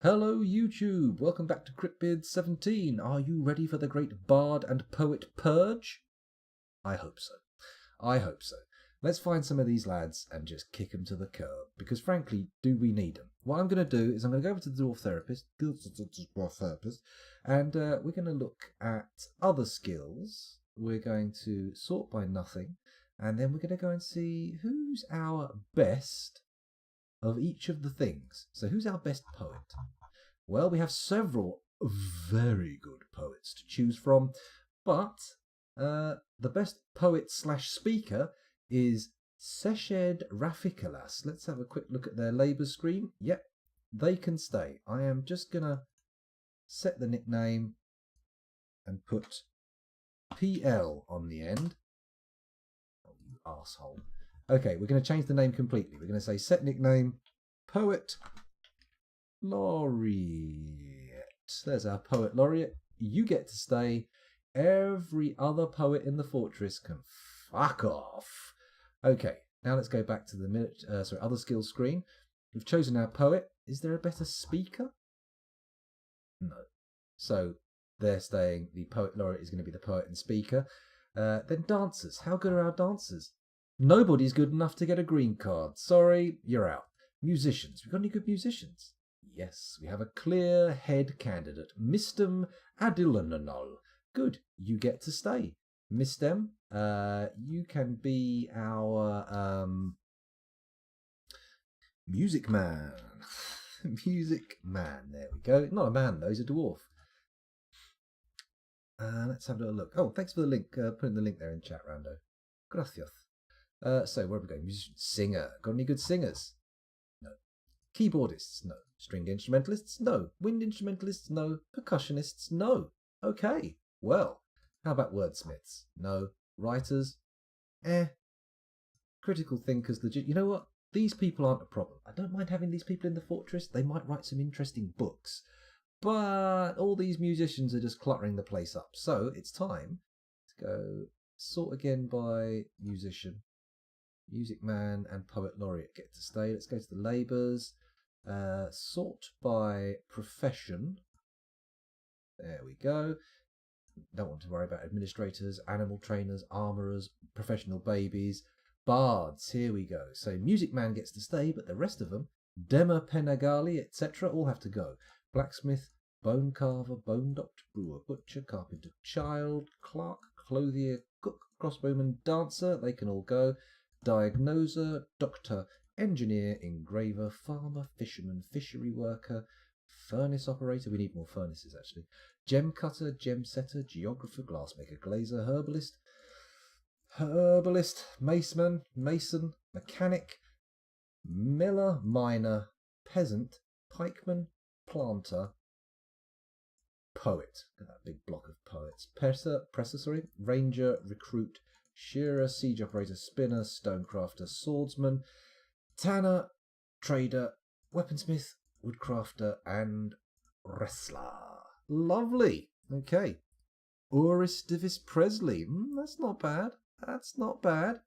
Hello YouTube, welcome back to Cryptbeards XVII. Are you ready for the great bard and poet purge? I hope so. I hope so. Let's find some of these lads and just kick them to the curb, because frankly, do we need them? What I'm going to do is I'm going to go over to the dwarf therapist, and we're going to look at other skills. We're going to sort by nothing, and then we're going to go and see who's our best of each of the things. So who's our best poet? Well, we have several very good poets to choose from, but the best poet slash speaker is Seshed Rafikalas. Let's have a quick look at their labour screen. Yep, they can stay. I am just going to set the nickname and put PL on the end. Oh, you arsehole. Okay, we're going to change the name completely. We're going to say set nickname Poet Laureate. There's our Poet Laureate. You get to stay. Every other poet in the fortress can fuck off. Okay, now let's go back to the other skills screen. We've chosen our poet. Is there a better speaker? No. So they're staying. The Poet Laureate is going to be the poet and speaker. Then dancers. How good are our dancers? Nobody's good enough to get a green card. Sorry, you're out. Musicians. We got any good musicians? Yes, we have a clear head candidate. Mistem Adilananol. Good, you get to stay. Mistem, you can be our music man. Music man, there we go. Not a man though, he's a dwarf. Let's have a little look. Oh, thanks for the link, putting the link there in chat, Rando. Gracias. So where are we going? Musician, singer. Got any good singers? No. Keyboardists? No. Stringed instrumentalists? No. Wind instrumentalists? No. Percussionists? No. Okay. Well, how about wordsmiths? No. Writers? Critical thinkers? Legit. You know what? These people aren't a problem. I don't mind having these people in the fortress. They might write some interesting books. But all these musicians are just cluttering the place up. So it's time to go sort again by musician. Music man and poet laureate get to stay. Let's go to the labours. Sort by profession. There we go. Don't want to worry about administrators, animal trainers, armourers, professional babies, bards. Here we go. So music man gets to stay, but the rest of them, Dema Penagali, etc., all have to go. Blacksmith, bone carver, bone doctor, brewer, butcher, carpenter, child, clerk, clothier, cook, crossbowman, dancer, they can all go. Diagnoser, doctor, engineer, engraver, farmer, fisherman, fishery worker, furnace operator, we need more furnaces actually, gem cutter, gem setter, geographer, glassmaker, glazer, herbalist, mason, mechanic, miller, miner, peasant, pikeman, planter, poet. Got that big block of poets. Presser, ranger, recruit, shearer, siege operator, spinner, stonecrafter, swordsman, tanner, trader, weaponsmith, woodcrafter, and wrestler. Lovely. Okay. Oris Divis Presley. That's not bad. That's not bad.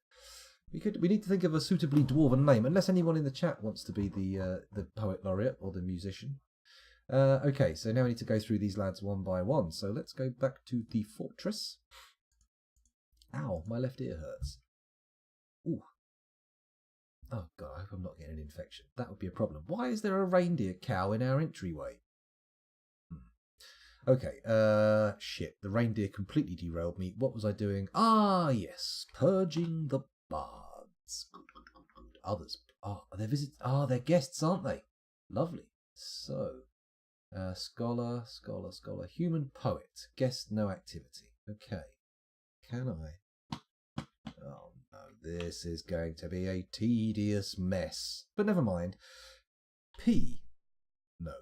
We need to think of a suitably dwarven name, unless anyone in the chat wants to be the poet laureate or the musician. Okay, so now we need to go through these lads one by one. So let's go back to the fortress. Ow, my left ear hurts. Ooh. Oh god, I hope I'm not getting an infection. That would be a problem. Why is there a reindeer cow in our entryway? Okay, shit. The reindeer completely derailed me. What was I doing? Ah, yes. Purging the bards. Good. Others. They're guests, aren't they? Lovely. So, scholar. Human poet. Guest, no activity. Okay. Can I? Oh no, this is going to be a tedious mess. But never mind. P. No.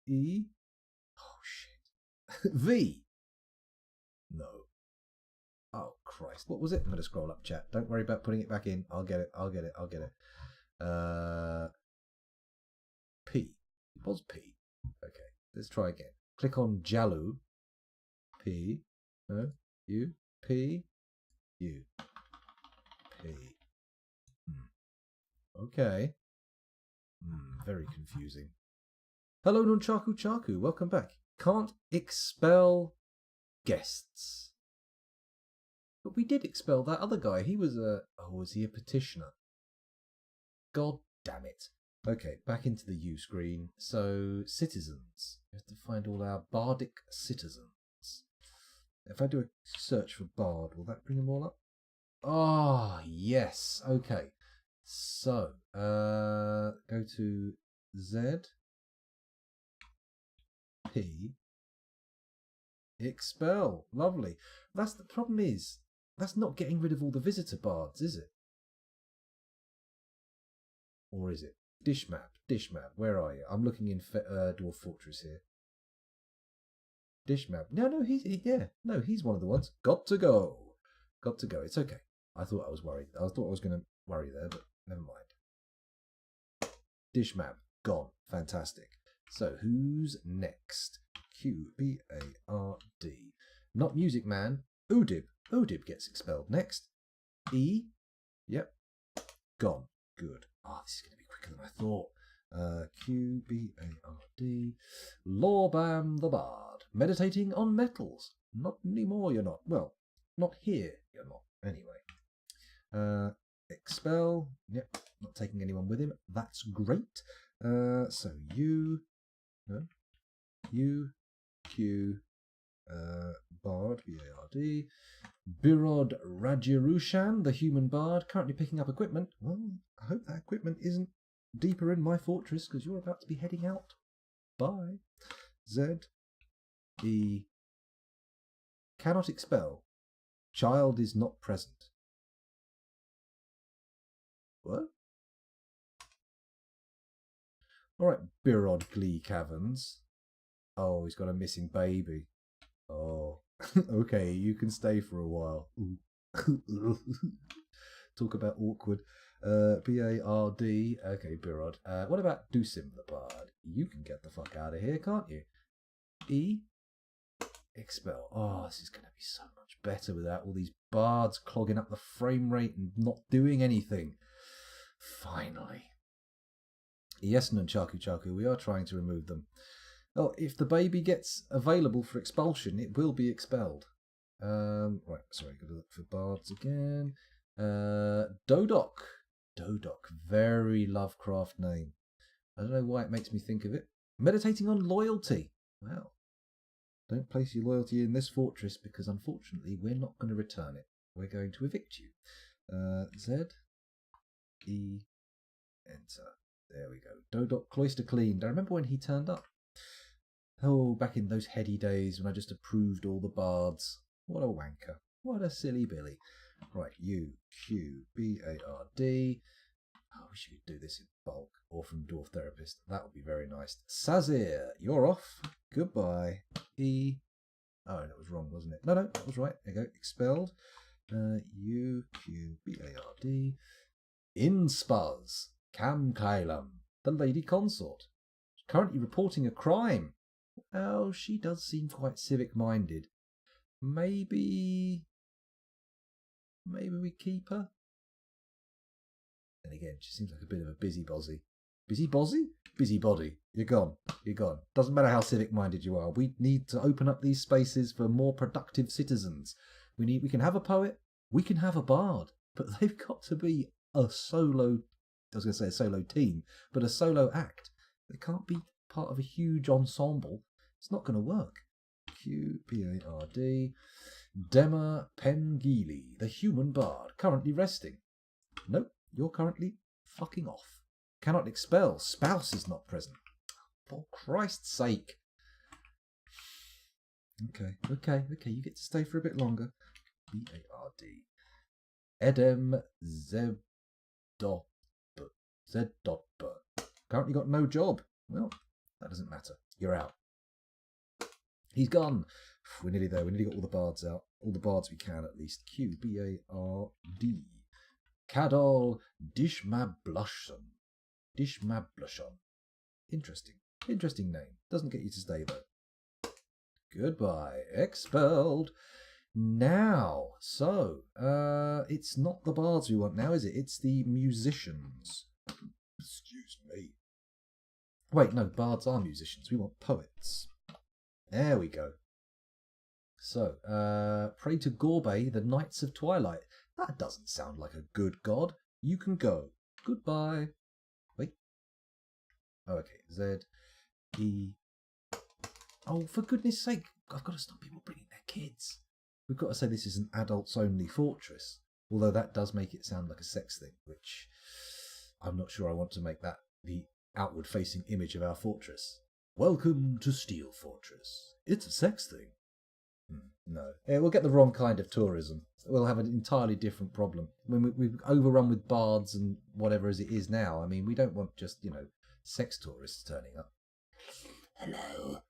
E. Oh shit. V. No. Oh Christ. What was it? I'm going to scroll up chat. Don't worry about putting it back in. I'll get it. P. It was P. Okay. Let's try again. Click on Jalu. P. No. U. P. U. P. Okay. very confusing. Hello, Nunchaku Chaku. Welcome back. Can't expel guests. But we did expel that other guy. He was a... Oh, was he a petitioner? God damn it. Okay, back into the U screen. So, citizens. We have to find all our bardic citizens. If I do a search for bard, will that bring them all up? Ah, yes. Okay. So, go to Z, P, expel. Lovely. That's the problem is, that's not getting rid of all the visitor bards, is it? Or is it? Dish map, where are you? I'm looking in Dwarf Fortress here. Dish map. No, he's one of the ones. Got to go. It's okay. I thought I was worried. I thought I was going to worry there, but never mind. Dish map. Gone. Fantastic. So, who's next? Q-B-A-R-D. Not Music Man. Udib. Udib gets expelled next. E. Yep. Gone. Good. Ah, this is going to be quicker than I thought. Q-B-A-R-D. Lorbam the Bard. Meditating on metals. Not anymore, you're not. Well, not here, you're not. Anyway. Expel. Yep. Not taking anyone with him. That's great. So you. No. U. Q. Bard. B-A-R-D. Birod Rajirushan, the human bard, currently picking up equipment. Well, I hope that equipment isn't deeper in my fortress, because you're about to be heading out. Bye. Z. E. Cannot expel. Child is not present. What? Alright, Birod Glee Caverns. Oh, he's got a missing baby. Oh. Okay, you can stay for a while. Talk about awkward. B-A-R-D. Okay, Birod. What about Dusim the Bard? You can get the fuck out of here, can't you? E. Expel. Oh, this is going to be so much better without all these bards clogging up the frame rate and not doing anything. Finally. Yes, Nunchaku Chaku, we are trying to remove them. Oh, if the baby gets available for expulsion, it will be expelled. Right, sorry, got to look for bards again. Dodok. Dodok, very Lovecraft name. I don't know why it makes me think of it. Meditating on loyalty. Well, don't place your loyalty in this fortress because unfortunately we're not going to return it. We're going to evict you. Z, E, enter. There we go. Dodok Cloister cleaned. I remember when he turned up. Oh, back in those heady days when I just approved all the bards. What a wanker. What a silly Billy. Right, U, Q, B, A, R, D. I wish you could do this in bulk or from Dwarf Therapist. That would be very nice. Sazir, you're off. Goodbye. E. Oh, that was wrong, wasn't it? No, that was right. There you go. Expelled. U, Q, B, A, R, D. Inspuz. Cam Kailam, the Lady Consort. Currently reporting a crime. Oh, she does seem quite civic-minded. Maybe we keep her? And again, she seems like a bit of a busybody. Busybody? Busybody. You're gone. You're gone. Doesn't matter how civic-minded you are. We need to open up these spaces for more productive citizens. We can have a poet. We can have a bard. But they've got to be a solo... I was going to say a solo team, but a solo act. They can't be part of a huge ensemble. It's not going to work. Q, B, A, R, D. Dema Pengili, the human bard, currently resting. Nope, you're currently fucking off. Cannot expel. Spouse is not present. For Christ's sake. Okay. You get to stay for a bit longer. B, A, R, D. Edem Zebdop. Z.B. Currently got no job. Well, that doesn't matter. You're out. He's gone. We're nearly there. We nearly got all the bards out. All the bards we can, at least. Q, B, A, R, D. Cadol Dishmablushon. Dishmablushon. Interesting. Interesting name. Doesn't get you to stay, though. Goodbye. Expelled. Now, so, it's not the bards we want now, is it? It's the musicians. Excuse me. Wait, no, bards are musicians. We want poets. There we go. So, pray to Gorbe, the Knights of Twilight. That doesn't sound like a good god. You can go. Goodbye. Wait. Oh, okay. Z, E. Oh, for goodness sake. I've got to stop people bringing their kids. We've got to say this is an adults-only fortress. Although that does make it sound like a sex thing, which I'm not sure I want to make that the outward-facing image of our fortress. Welcome to Steel Fortress. It's a sex thing. No. Yeah, we'll get the wrong kind of tourism. We'll have an entirely different problem. I mean, we've overrun with bards and whatever as it is now. I mean, we don't want just, sex tourists turning up. Hello.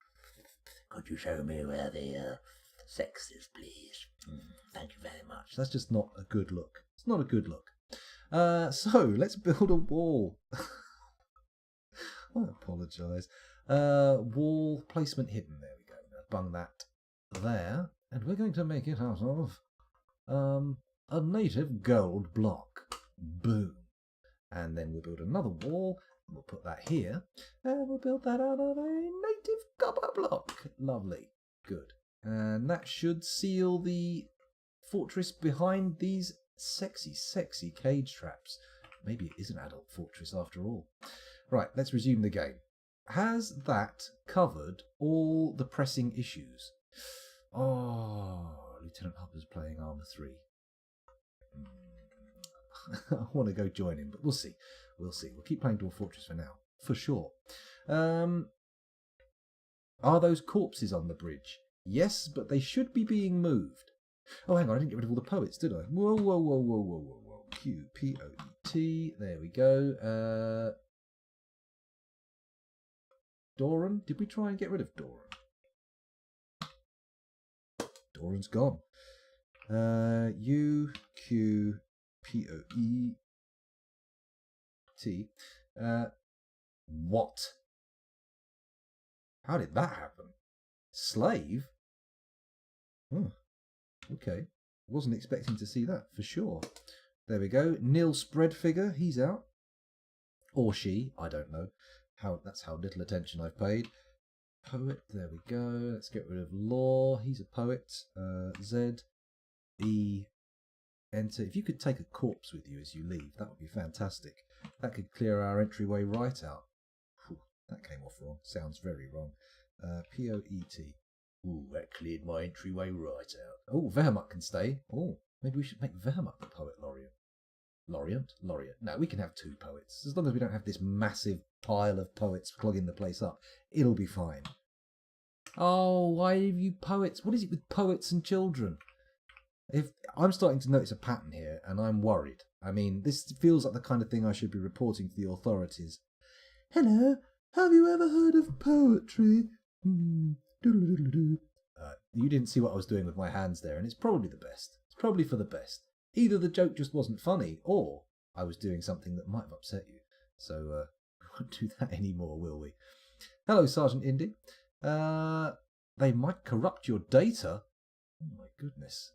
Could you show me where the sex is, please? Thank you very much. That's just not a good look. It's not a good look. So, let's build a wall. I apologise. Wall placement hidden. There we go. Now bung that there. And we're going to make it out of a native gold block. Boom. And then we'll build another wall. We'll put that here. And we'll build that out of a native copper block. Lovely. Good. And that should seal the fortress behind these sexy, sexy cage traps. Maybe it is an adult fortress after all. Right, let's resume the game. Has that covered all the pressing issues? Oh, Lieutenant Hopper's playing Armour 3. I want to go join him, but we'll see. We'll see. We'll keep playing Dwarf Fortress for now, for sure. Are those corpses on the bridge? Yes, but they should be being moved. Oh, hang on, I didn't get rid of all the poets, did I? Whoa, whoa, whoa, whoa, whoa, whoa, whoa. Q, P, O, E, T. There we go. Doran? Did we try and get rid of Doran? Doran's gone. U, Q, P, O, E, T. What? How did that happen? Slave? Oh, okay. Wasn't expecting to see that, for sure. There we go. Nil spread figure, he's out. Or she, I don't know. That's how little attention I've paid. Poet, there we go. Let's get rid of Law. He's a poet. Z, E, enter. If you could take a corpse with you as you leave, that would be fantastic. That could clear our entryway right out. Whew, that came off wrong. Sounds very wrong. P-O-E-T. Ooh, that cleared my entryway right out. Oh, Wehrmacht can stay. Oh, maybe we should make Wehrmacht the poet laureate. Laureate. No, we can have two poets. As long as we don't have this massive pile of poets clogging the place up, it'll be fine. Oh, why have you poets? What is it with poets and children? If I'm starting to notice a pattern here, and I'm worried. I mean, this feels like the kind of thing I should be reporting to the authorities. Hello, have you ever heard of poetry? You didn't see what I was doing with my hands there, and it's probably the best. It's probably for the best. Either the joke just wasn't funny, or I was doing something that might have upset you. So, we won't do that anymore, will we? Hello, Sergeant Indy. They might corrupt your data. Oh my goodness.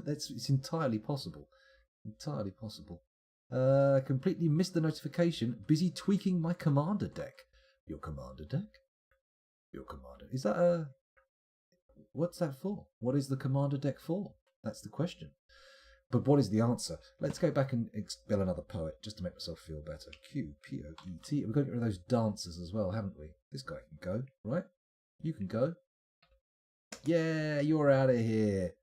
It's entirely possible. Entirely possible. Completely missed the notification. Busy tweaking my commander deck. Your commander deck? Your commander. Is that a... What's that for? What is the commander deck for? That's the question. But what is the answer? Let's go back and expel another poet just to make myself feel better. Q, P, O, E, T. We've got to get rid of those dancers as well, haven't we? This guy can go, right? You can go. Yeah, you're out of here.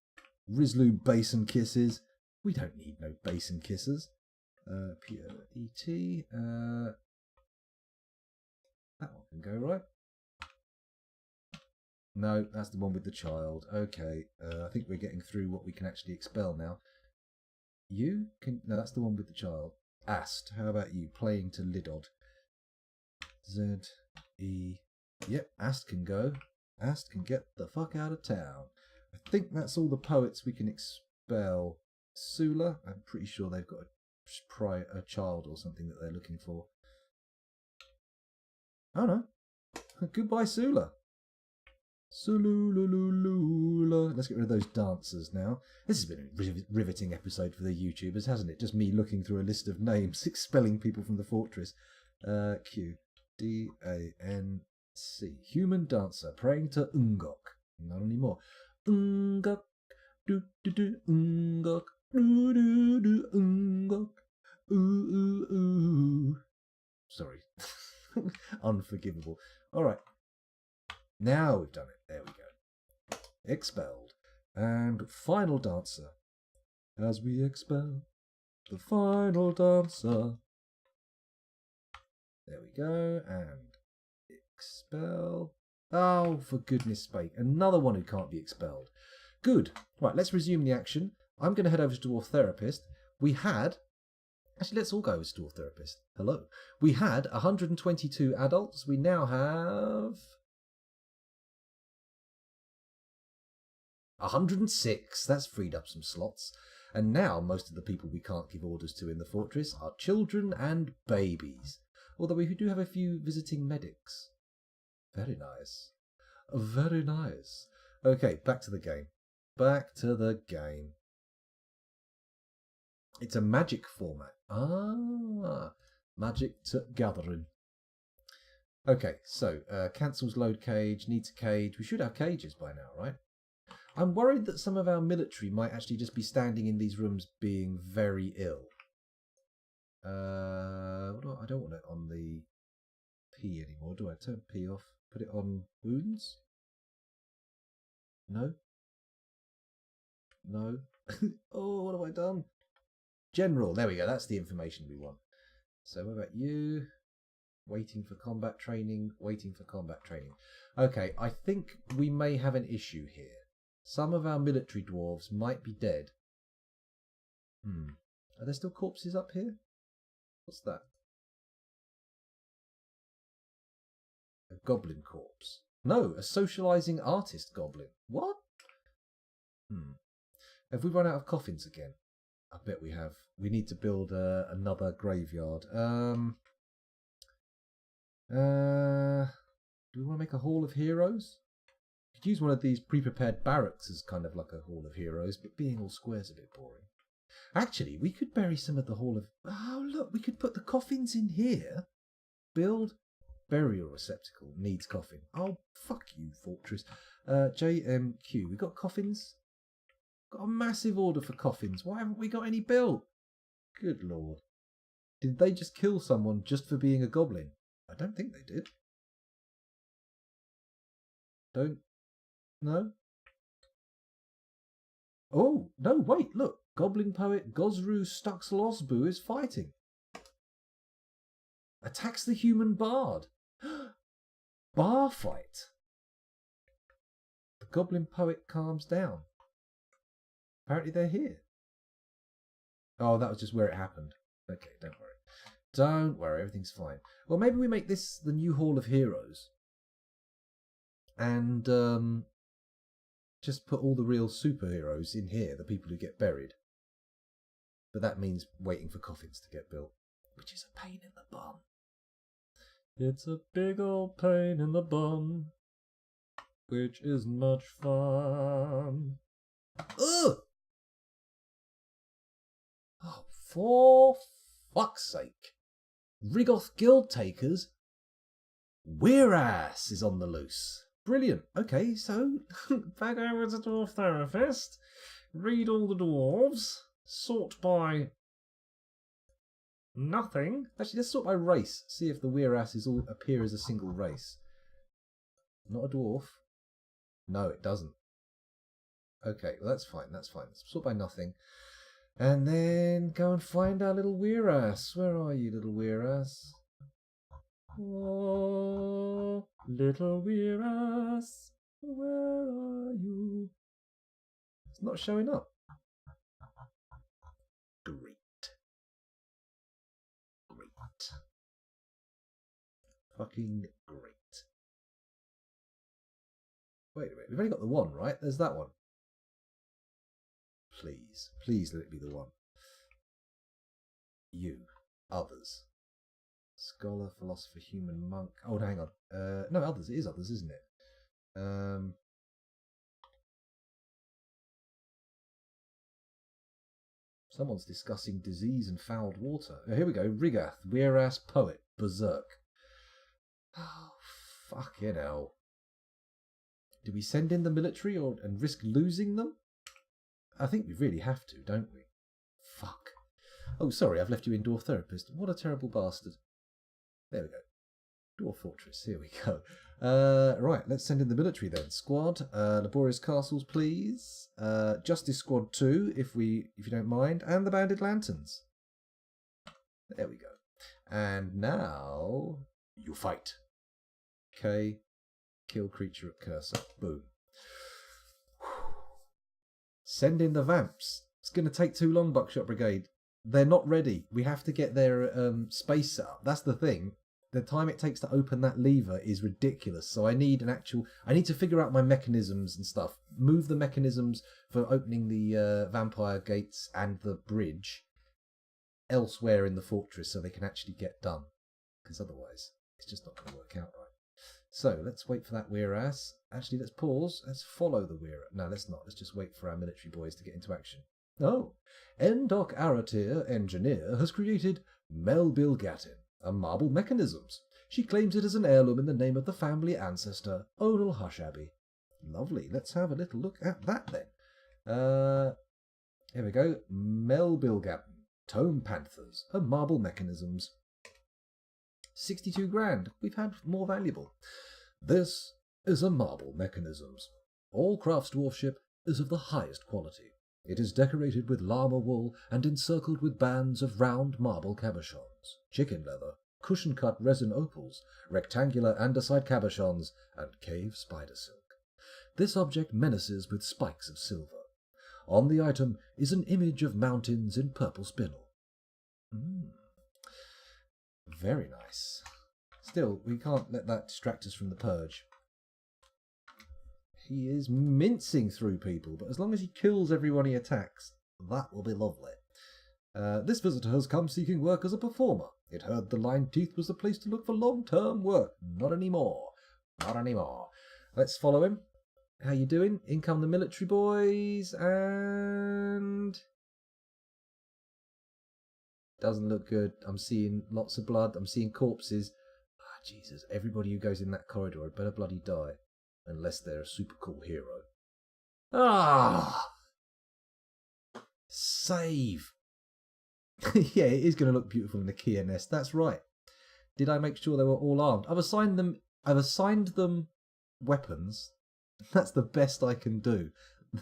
Rizlu Basin kisses. We don't need no basin kisses. P, O, E, T. That one can go, right? No, that's the one with the child. Okay, I think we're getting through what we can actually expel now. You can... No, that's the one with the child. Ast, how about you? Playing to Lidod. Z, E... Yep, Ast can go. Ast can get the fuck out of town. I think that's all the poets we can expel. Sula, I'm pretty sure they've got a child or something that they're looking for. Oh no. Goodbye, Sula. Sulululula. Let's get rid of those dancers now. This has been a riveting episode for the YouTubers, hasn't it? Just me looking through a list of names, expelling people from the fortress. Q, D-A-N-C. Human dancer praying to Ungok. Not anymore. Ungok. Do Ungok. Do Ungok. Ooh ooh ooh. Sorry. Unforgivable. Alright. Now we've done it. There we go. Expelled. And final dancer. As we expel the final dancer. There we go. And expel. Oh, for goodness sake. Another one who can't be expelled. Good. Right, let's resume the action. I'm going to head over to Dwarf Therapist. We had... Actually, let's all go as Dwarf Therapist. Hello. We had 122 adults. We now have... 106. That's freed up some slots. And now most of the people we can't give orders to in the fortress are children and babies. Although we do have a few visiting medics. Very nice. Very nice. Okay, back to the game. Back to the game. It's a magic format. Ah, Magic Gathering. Okay, so cancels load cage, needs a cage. We should have cages by now, right? I'm worried that some of our military might actually just be standing in these rooms being very ill. I don't want it on the P anymore, do I? Turn P off. Put it on wounds? No? No? Oh, what have I done? General, there we go. That's the information we want. So what about you? Waiting for combat training, waiting for combat training. Okay, I think we may have an issue here. Some of our military dwarves might be dead. Are there still corpses up here? What's that? A goblin corpse. No, a socializing artist goblin. What? Have we run out of coffins again? I bet we have. We need to build another graveyard. Do we want to make a Hall of Heroes? Could use one of these pre-prepared barracks as kind of like a Hall of Heroes, but being all squares a bit boring. Actually, we could bury some of the Hall of... Oh, look, we could put the coffins in here. Build burial receptacle. Needs coffin. Oh, fuck you, Fortress. JMQ. We got coffins? Got a massive order for coffins. Why haven't we got any built? Good lord. Did they just kill someone just for being a goblin? I don't think they did. Don't... No? Oh, no, wait, look. Goblin poet Gosru Stuxlosbu is fighting. Attacks the human bard. Bar fight. The goblin poet calms down. Apparently they're here. Oh, that was just where it happened. Okay, don't worry. Don't worry, everything's fine. Well, maybe we make this the new Hall of Heroes. And just put all the real superheroes in here, the people who get buried. But that means waiting for coffins to get built, which is a pain in the bum. It's a big old pain in the bum, which is much fun. Ugh! Oh, for fuck's sake. Rigoth Guild Takers? Weirass is on the loose. Brilliant. Okay, so back over to Dwarf Therapist. Read all the dwarves. Sort by nothing. Actually, let's sort by race. See if the Weirasses all appear as a single race. Not a dwarf. No, it doesn't. Okay, well that's fine. That's fine. Let's sort by nothing. And then go and find our little Weirass. Where are you, little Weirass? Oh, little Weirass, where are you? It's not showing up. Great. Fucking great. Wait a minute, we've only got the one, right? There's that one. Please, please let it be the one. You, others. Scholar, philosopher, human, monk. Oh, hang on. No, others. It is others, isn't it? Someone's discussing disease and fouled water. Oh, here we go. Rigath, Weirass, poet, berserk. Fucking hell. Do we send in the military and risk losing them? I think we really have to, don't we? Fuck. Oh, sorry, I've left you indoor therapist. What a terrible bastard. There we go. Dwarf Fortress, here we go. Right, let's send in the military then. Squad, Laborious Castles, please. Justice Squad 2, if you don't mind. And the Banded Lanterns. There we go. And now, you fight. Okay. Kill creature at cursor. Boom. Send in the Vamps. It's going to take too long, Buckshot Brigade. They're not ready. We have to get their space set up. That's the thing. The time it takes to open that lever is ridiculous. So I need to figure out my mechanisms and stuff. Move the mechanisms for opening the vampire gates and the bridge elsewhere in the fortress so they can actually get done. Because otherwise, it's just not going to work out right. So let's wait for that weir-ass. Actually, let's pause. Let's follow the weir. No, let's not. Let's just wait for our military boys to get into action. Oh, Endok Aratir, engineer, has created Melbilgatin, a marble mechanisms. She claims it as an heirloom in the name of the family ancestor, Onal Hushabi. Lovely. Let's have a little look at that then. Here we go. Melbilgatin, Tome Panthers, a marble mechanisms. 62 grand. We've had more valuable. This is a marble mechanisms. All crafts dwarfship is of the highest quality. It is decorated with llama wool and encircled with bands of round marble cabochons, chicken leather, cushion-cut resin opals, rectangular andesite cabochons, and cave spider silk. This object menaces with spikes of silver. On the item is an image of mountains in purple spinel. Very nice. Still, we can't let that distract us from the purge. He is mincing through people, but as long as he kills everyone he attacks, that will be lovely. This visitor has come seeking work as a performer. It heard the Line Teeth was the place to look for long-term work. Not anymore. Not anymore. Let's follow him. How you doing? In come the military boys, and... Doesn't look good. I'm seeing lots of blood. I'm seeing corpses. Ah, Jesus. Everybody who goes in that corridor had better bloody die. Unless they're a super cool hero. Ah! Save! Yeah, it is going to look beautiful in the Kia nest. That's right. Did I make sure they were all armed? I've assigned them weapons. That's the best I can do.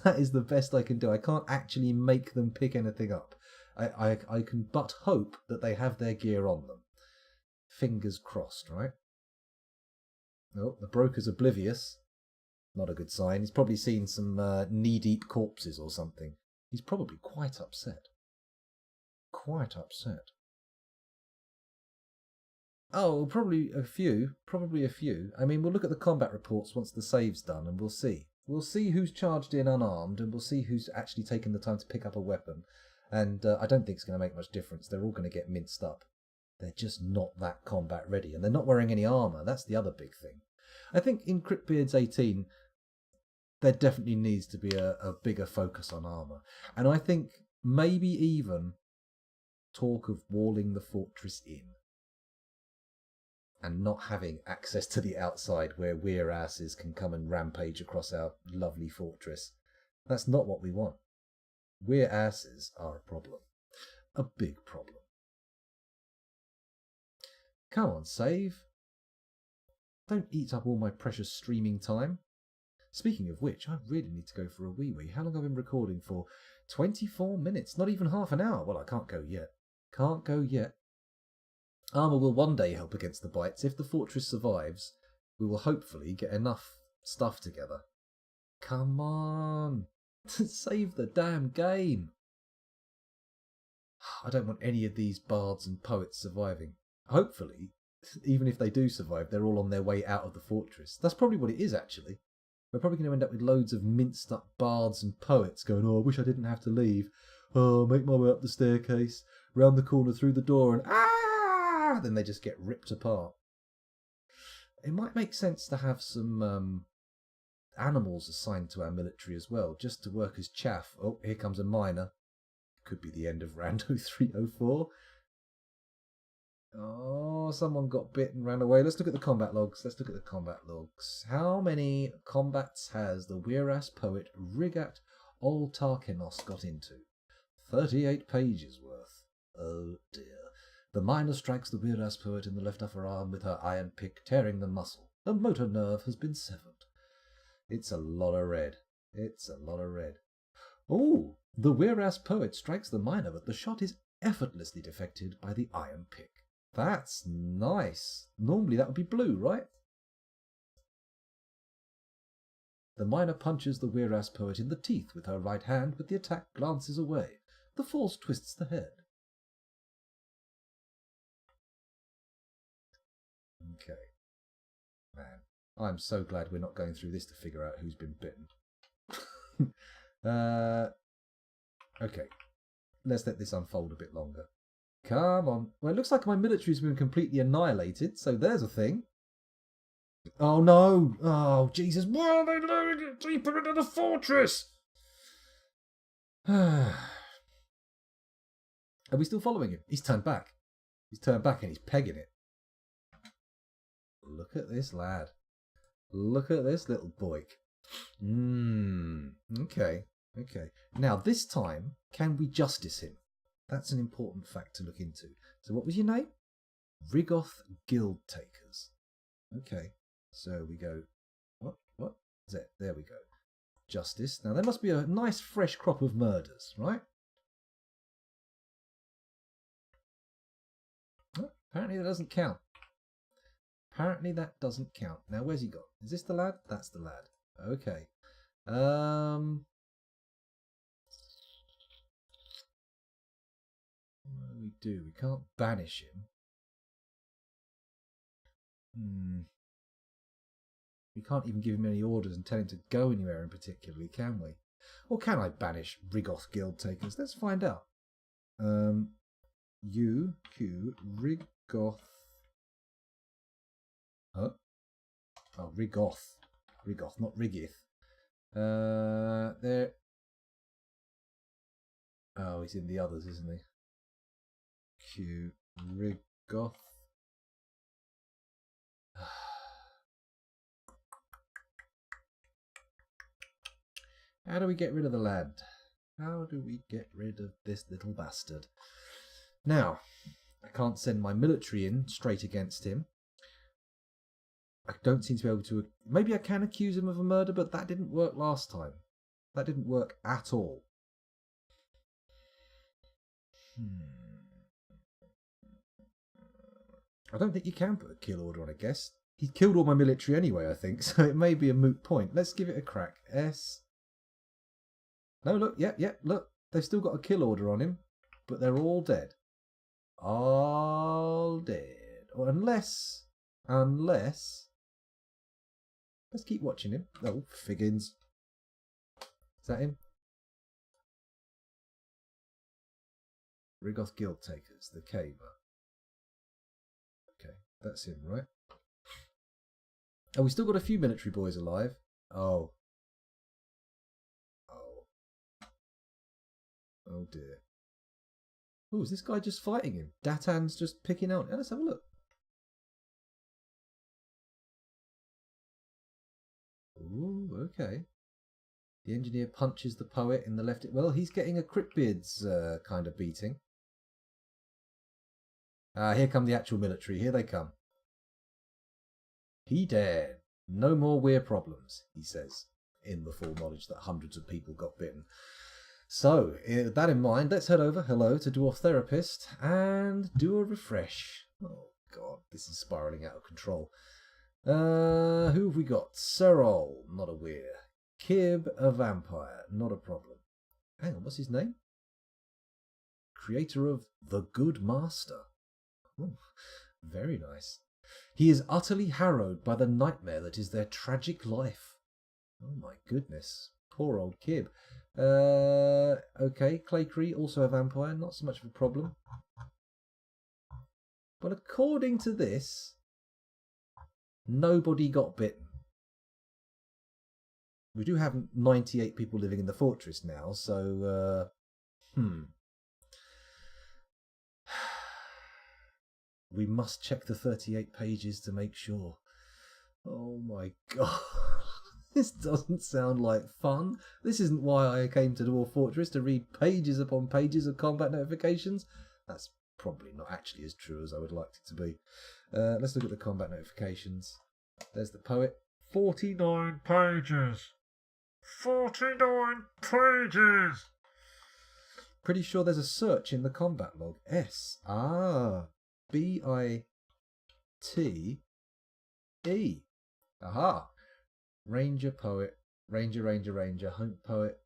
That is the best I can do. I can't actually make them pick anything up. I can but hope that they have their gear on them. Fingers crossed, right? Oh, the broker's oblivious. Not a good sign. He's probably seen some knee-deep corpses or something. He's probably quite upset. Quite upset. Oh, probably a few. Probably a few. I mean, we'll look at the combat reports once the save's done and we'll see. We'll see who's charged in unarmed and we'll see who's actually taken the time to pick up a weapon. And I don't think it's going to make much difference. They're all going to get minced up. They're just not that combat ready. And they're not wearing any armour. That's the other big thing. I think in Cryptbeards XVIII, there definitely needs to be a bigger focus on armour. And I think maybe even talk of walling the fortress in. And not having access to the outside where weir asses can come and rampage across our lovely fortress. That's not what we want. Weir asses are a problem. A big problem. Come on, save. Don't eat up all my precious streaming time. Speaking of which, I really need to go for a wee-wee. How long have I been recording for? 24 minutes, not even half an hour. Well, I can't go yet. Can't go yet. Armour will one day help against the bites. If the fortress survives, we will hopefully get enough stuff together. Come on. Save the damn game. I don't want any of these bards and poets surviving. Hopefully, even if they do survive, they're all on their way out of the fortress. That's probably what it is, actually. We're probably going to end up with loads of minced up bards and poets going, oh, I wish I didn't have to leave. Oh, make my way up the staircase, round the corner through the door, and then they just get ripped apart. It might make sense to have some animals assigned to our military as well, just to work as chaff. Oh, here comes a miner. Could be the end of Rando 304. Oh, someone got bit and ran away. Let's look at the combat logs. How many combats has the Weirass poet Rigat Ol Tarkenos got into? 38 pages worth. Oh dear. The miner strikes the Weirass poet in the left upper arm with her iron pick, tearing the muscle. A motor nerve has been severed. It's a lot of red. Oh, the Weirass poet strikes the miner, but the shot is effortlessly deflected by the iron pick. That's nice. Normally that would be blue, right? The miner punches the Weirass poet in the teeth with her right hand, but the attack glances away. The force twists the head. Okay. Man, I'm so glad we're not going through this to figure out who's been bitten. Okay. Let's let this unfold a bit longer. Come on. Well, it looks like my military's been completely annihilated, so there's a thing. Oh no! Oh, Jesus. Why are they luring it deeper into the fortress? Are we still following him? He's turned back. And he's pegging it. Look at this lad. Look at this little boy. Okay. Now, this time, can we justice him? That's an important fact to look into. So what was your name? Rigoth Guild Takers. Okay. So we go... What? Is it? There we go. Justice. Now, there must be a nice fresh crop of murders, right? Oh, apparently that doesn't count. Now, where's he got? Is this the lad? That's the lad. Okay. What do? We can't banish him. We can't even give him any orders and tell him to go anywhere in particular, can we? Or can I banish Rigoth Guild Takers? Let's find out. U-Q Rigoth. Huh? Oh, Rigoth. Rigoth, not Rigith. There. Oh, he's in the others, isn't he? Q Rigoth. How do we get rid of the lad? How do we get rid of this little bastard? Now, I can't send my military in straight against him. I don't seem to be able to... Maybe I can accuse him of a murder, but that didn't work last time. That didn't work at all. I don't think you can put a kill order on a guest. He killed all my military anyway, I think, so it may be a moot point. Let's give it a crack. S. No, look, look. They've still got a kill order on him, but they're all dead. All dead. Or unless... Let's keep watching him. Oh, Figgins. Is that him? Rigoth Guild Takers, the caver. Okay, that's him, right? Oh, we still got a few military boys alive. Oh. Oh dear. Oh, is this guy just fighting him? Datan's just picking out. Let's have a look. Ooh, okay. The engineer punches the poet in the left. Well, he's getting a Cryptbeards kind of beating. Here come the actual military. Here they come. He dared. No more weird problems, he says, in the full knowledge that hundreds of people got bitten. So, with that in mind, let's head over, hello, to Dwarf Therapist and do a refresh. Oh, God, this is spiralling out of control. Who have we got? Serol, not a weir. Kib, a vampire, not a problem. Hang on, what's his name? Creator of The Good Master. Oh, very nice. He is utterly harrowed by the nightmare that is their tragic life. Oh my goodness. Poor old Kib. Okay, Claycree, also a vampire, not so much of a problem. But according to this, nobody got bitten. We do have 98 people living in the fortress now, so, We must check the 38 pages to make sure. Oh my god. This doesn't sound like fun. This isn't why I came to Dwarf Fortress, to read pages upon pages of combat notifications. That's probably not actually as true as I would like it to be. Let's look at the combat notifications. There's the poet. 49 pages. 49 pages! Pretty sure there's a search in the combat log. S. B-I-T-E. Aha. Ranger poet. Ranger. Hunt poet.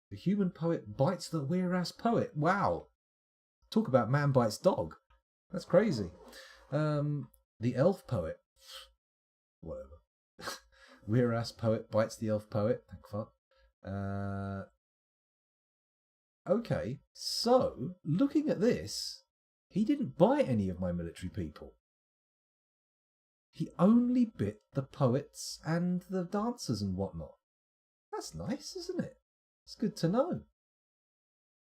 The human poet bites the weir-ass poet. Wow. Talk about man bites dog. That's crazy. The elf poet. Whatever. Weir-ass poet bites the elf poet. Thank fuck. Okay, so, looking at this, he didn't bite any of my military people. He only bit the poets and the dancers and whatnot. That's nice, isn't it? It's good to know.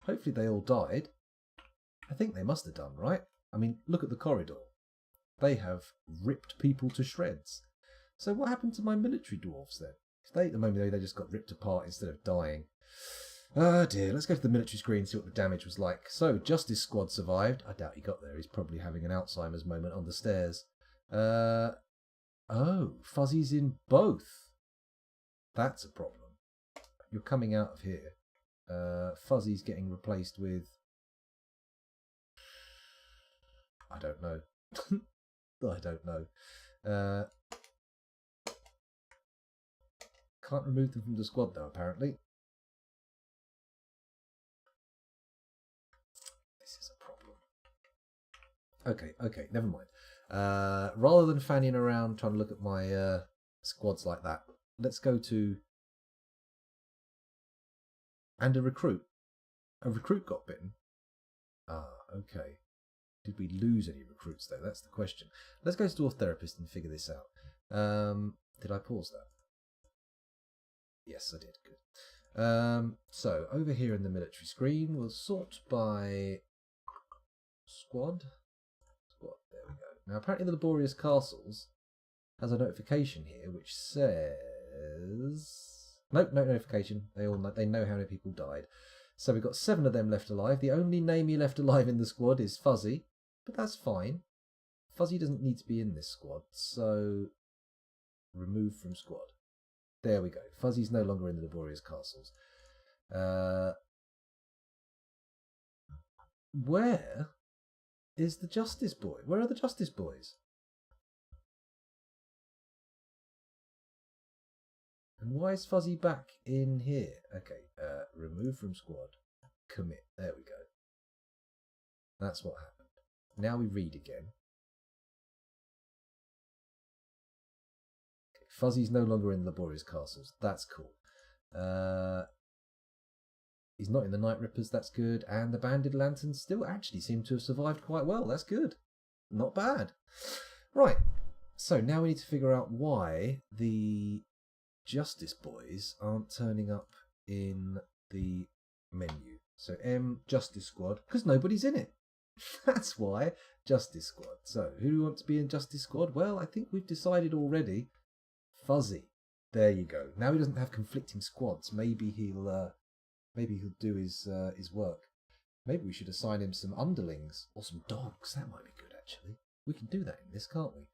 Hopefully they all died. I think they must have done, right? I mean, look at the corridor. They have ripped people to shreds. So what happened to my military dwarves then? Maybe they just got ripped apart instead of dying. Oh dear, let's go to the military screen and see what the damage was like. So, Justice Squad survived. I doubt he got there. He's probably having an Alzheimer's moment on the stairs. Oh, Fuzzy's in both. That's a problem. You're coming out of here. Fuzzy's getting replaced with... I don't know. I don't know. Can't remove them from the squad though, apparently. This is a problem. Okay, never mind. Rather than fanning around trying to look at my squads like that, let's go to... And a recruit. A recruit got bitten. Okay. Did we lose any recruits though? That's the question. Let's go to Dwarf Therapist and figure this out. Did I pause that? Yes, I did. Good. So, over here in the military screen, we'll sort by squad. There we go. Now, apparently the Laborious Castles has a notification here which says... Nope, no notification. They know how many people died. So we've got 7 of them left alive. The only name he left alive in the squad is Fuzzy, but that's fine. Fuzzy doesn't need to be in this squad, so remove from squad. There we go. Fuzzy's no longer in the Laborious Castles. Where is the Justice Boy? Where are the Justice Boys? And why is Fuzzy back in here? Okay, remove from squad. Commit. There we go. That's what happened. Now we read again. Okay, Fuzzy's no longer in the Laborious Castles. That's cool. He's not in the Night Rippers. That's good. And the Banded Lanterns still actually seem to have survived quite well. That's good. Not bad. Right. So now we need to figure out why the Justice Boys aren't turning up in the menu. So M, Justice Squad, because nobody's in it. That's why. Justice Squad. So who do we want to be in Justice Squad? Well, I think we've decided already. Fuzzy. There you go. Now he doesn't have conflicting squads. Maybe he'll do his work. Maybe we should assign him some underlings or some dogs. That might be good, actually. We can do that in this, can't we?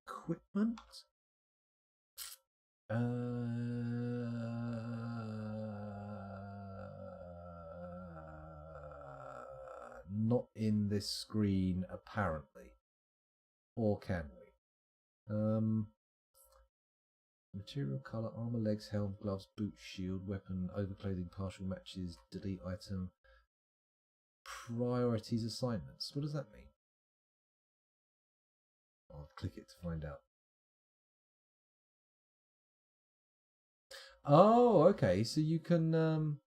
Equipment. Not in this screen, apparently. Or can we? Material, colour, armour, legs, helm, gloves, boots, shield, weapon, overclothing, partial matches, delete item, priorities, assignments. What does that mean? I'll click it to find out. Oh, okay. So you can...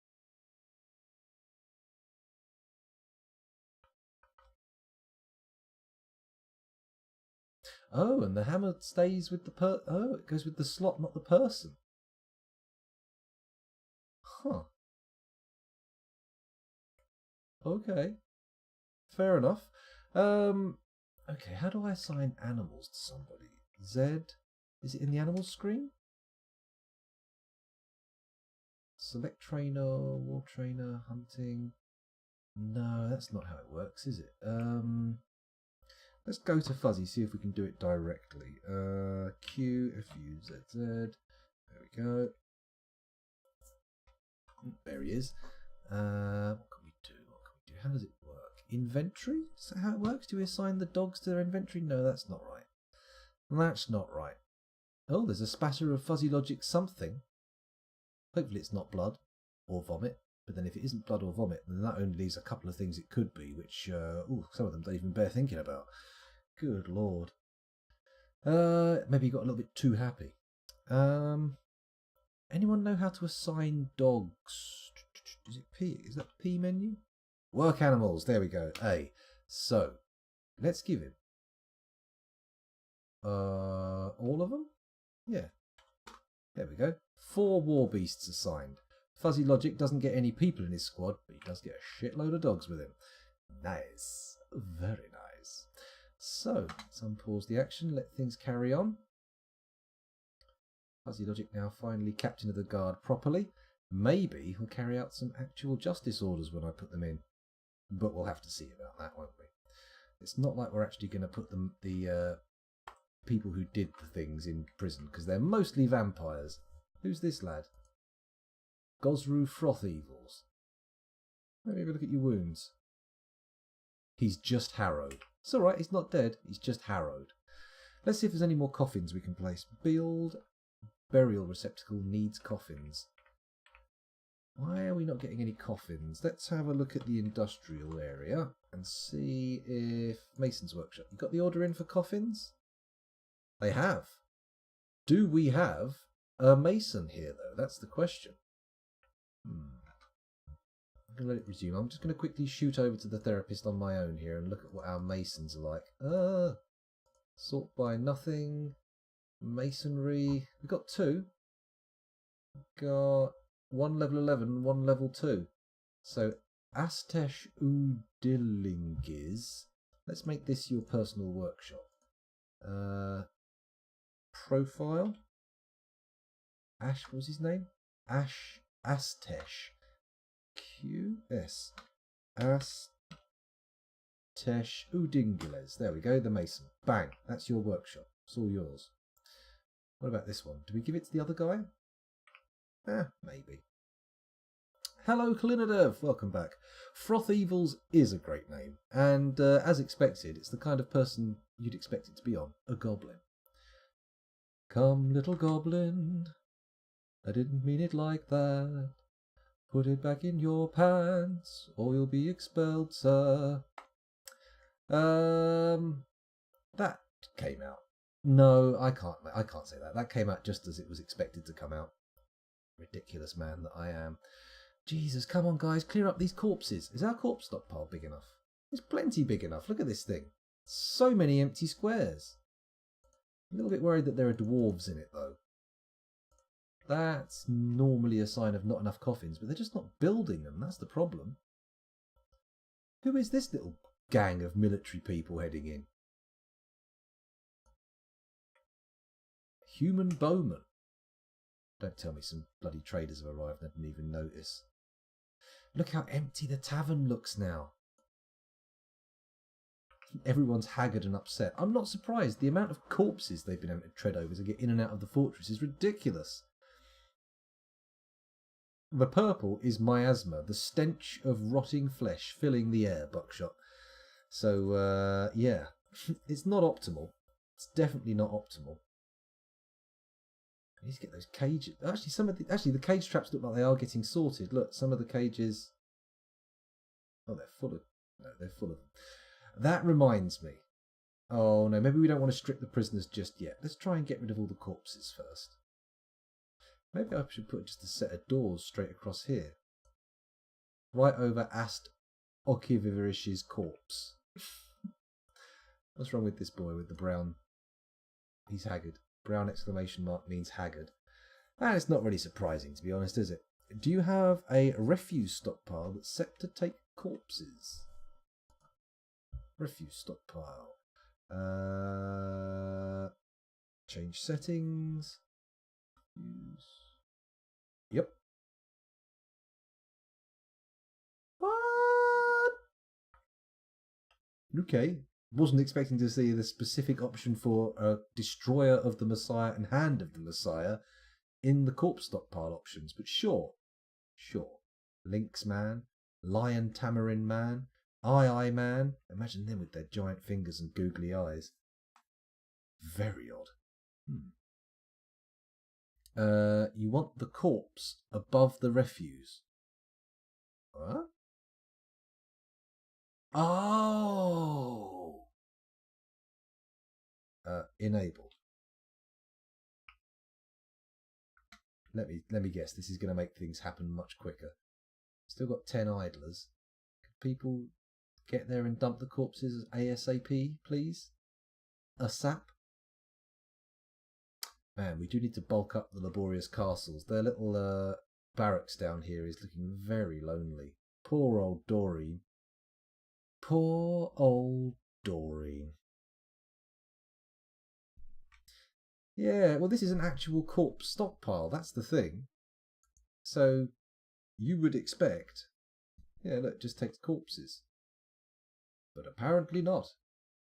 Oh, and the hammer stays with the Oh, it goes with the slot, not the person. Huh. Okay. Fair enough. Okay, how do I assign animals to somebody? Z? Is it in the animals screen? Select trainer, war trainer, hunting. No, that's not how it works, is it? Let's go to Fuzzy, see if we can do it directly. Q, F, U, Z, Z. There we go. There he is. What can we do? What can we do? How does it work? Inventory? Is that how it works? Do we assign the dogs to their inventory? No, that's not right. That's not right. Oh, there's a spatter of fuzzy logic something. Hopefully it's not blood or vomit. But then if it isn't blood or vomit, then that only leaves a couple of things it could be, which, some of them don't even bear thinking about. Good lord. Maybe he got a little bit too happy. Anyone know how to assign dogs? Is it P? Is that P menu? Work animals. There we go. A. So, let's give him. All of them? Yeah. There we go. 4 war beasts assigned. Fuzzy Logic doesn't get any people in his squad, but he does get a shitload of dogs with him. Nice. Very nice. So, let's unpause the action, let things carry on. Fuzzy Logic now finally captain of the guard properly. Maybe he'll carry out some actual justice orders when I put them in. But we'll have to see about that, won't we? It's not like we're actually going to put the people who did the things in prison, because they're mostly vampires. Who's this lad? Gosru Froth Evils. Let me have a look at your wounds. He's just harrowed. It's alright, he's not dead, he's just harrowed. Let's see if there's any more coffins we can place. Build burial receptacle needs coffins. Why are we not getting any coffins? Let's have a look at the industrial area and see if Mason's Workshop. You got the order in for coffins? They have. Do we have a mason here, though? That's the question. I'm going to let it resume. I'm just going to quickly shoot over to the therapist on my own here and look at what our masons are like. Sort by nothing. Masonry. We've got 2. Got 1 level 11, 1 level 2. So, Astesh Udilingis. Let's make this your personal workshop. Profile. Ash, what was his name? Astesh. QS. Astesh Udingiles. There we go, the mason. Bang. That's your workshop. It's all yours. What about this one? Do we give it to the other guy? Maybe. Hello, Kalinadev. Welcome back. Froth Evils is a great name. And as expected, it's the kind of person you'd expect it to be on. A goblin. Come, little goblin. I didn't mean it like that. Put it back in your pants, or you'll be expelled, sir. That came out. No, I can't say that. That came out just as it was expected to come out. Ridiculous man that I am. Jesus, come on, guys, clear up these corpses. Is our corpse stockpile big enough? It's plenty big enough. Look at this thing. So many empty squares. A little bit worried that there are dwarves in it, though. That's normally a sign of not enough coffins, but they're just not building them. That's the problem. Who is this little gang of military people heading in? Human bowman. Don't tell me some bloody traders have arrived and I didn't even notice. Look how empty the tavern looks now. Everyone's haggard and upset. I'm not surprised. The amount of corpses they've been able to tread over to get in and out of the fortress is ridiculous. The purple is miasma, the stench of rotting flesh filling the air, Buckshot. So, yeah, it's not optimal. It's definitely not optimal. I need to get those cages. Actually, the cage traps look like they are getting sorted. Look, some of the cages. Oh, they're full of. No, they're full of them. That reminds me. Oh no, maybe we don't want to strip the prisoners just yet. Let's try and get rid of all the corpses first. Maybe I should put just a set of doors straight across here. Right over Ast Okiviverish's corpse. What's wrong with this boy with the brown? He's haggard. Brown exclamation mark means haggard. And it's not really surprising, to be honest, is it? Do you have a refuse stockpile that's set to take corpses? Refuse stockpile. Change settings. Use. Yep. What? Okay. Wasn't expecting to see the specific option for a Destroyer of the Messiah and Hand of the Messiah in the corpse stockpile options, but sure. Lynx Man, Lion Tamarin Man, Eye Man. Imagine them with their giant fingers and googly eyes. Very odd. You want the corpse above the refuse. What? Oh! Enabled. Let me guess. This is going to make things happen much quicker. Still got 10 idlers. Can people get there and dump the corpses ASAP, please? ASAP? Man, we do need to bulk up the laborious castles. Their little barracks down here is looking very lonely. Poor old Doreen. Poor old Doreen. Yeah, well, this is an actual corpse stockpile. That's the thing. So you would expect, yeah, look, just take the corpses. But apparently not.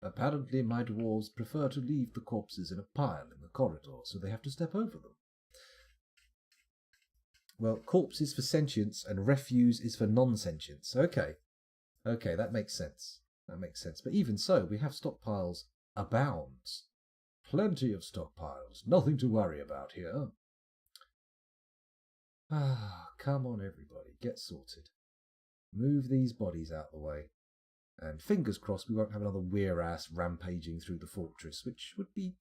Apparently my dwarves prefer to leave the corpses in a pile in the corridor, so they have to step over them. Well, corpse is for sentience and refuse is for non-sentience. Okay, that makes sense. But even so, we have stockpiles abounds. Plenty of stockpiles. Nothing to worry about here. Come on, everybody. Get sorted. Move these bodies out the way. And fingers crossed we won't have another weir-ass rampaging through the fortress, which would be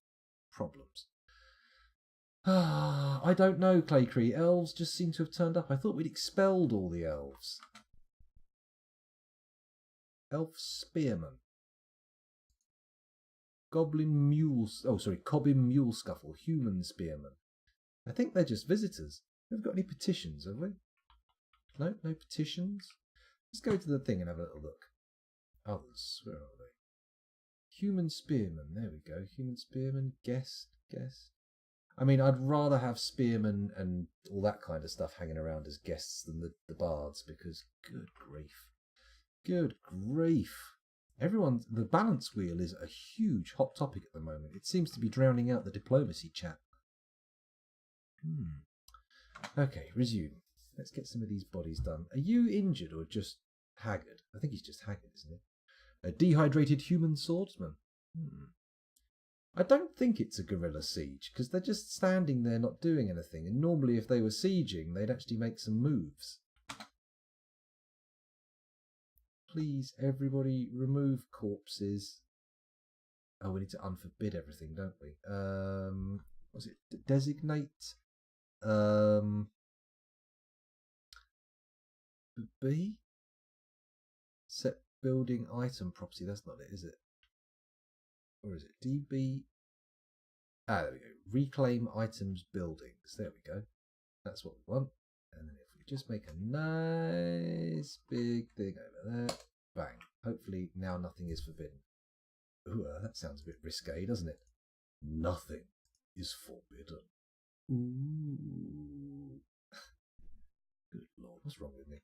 problems. I don't know, Claycree. Elves just seem to have turned up. I thought we'd expelled all the elves. Elf spearmen. Cobbin mule scuffle. Human spearmen. I think they're just visitors. We've got any petitions, have we? No petitions. Let's go to the thing and have a little look. Others, where are they? Human spearmen. There we go. Human spearmen. Guest. I mean, I'd rather have spearmen and all that kind of stuff hanging around as guests than the bards, because good grief. The balance wheel is a huge hot topic at the moment. It seems to be drowning out the diplomacy chat. Okay, resume. Let's get some of these bodies done. Are you injured or just haggard? I think he's just haggard, isn't he? A dehydrated human swordsman. I don't think it's a guerrilla siege, because they're just standing there not doing anything, and normally if they were sieging, they'd actually make some moves. Please, everybody, remove corpses. Oh, we need to unforbid everything, don't we? What's it? Designate. B? Set building item property. That's not it, is it? Or is it? DB. There we go. Reclaim items buildings. There we go. That's what we want. And then if we just make a nice big thing over there. Bang. Hopefully now nothing is forbidden. Ooh, that sounds a bit risque, doesn't it? Nothing is forbidden. Ooh. Good lord, what's wrong with me?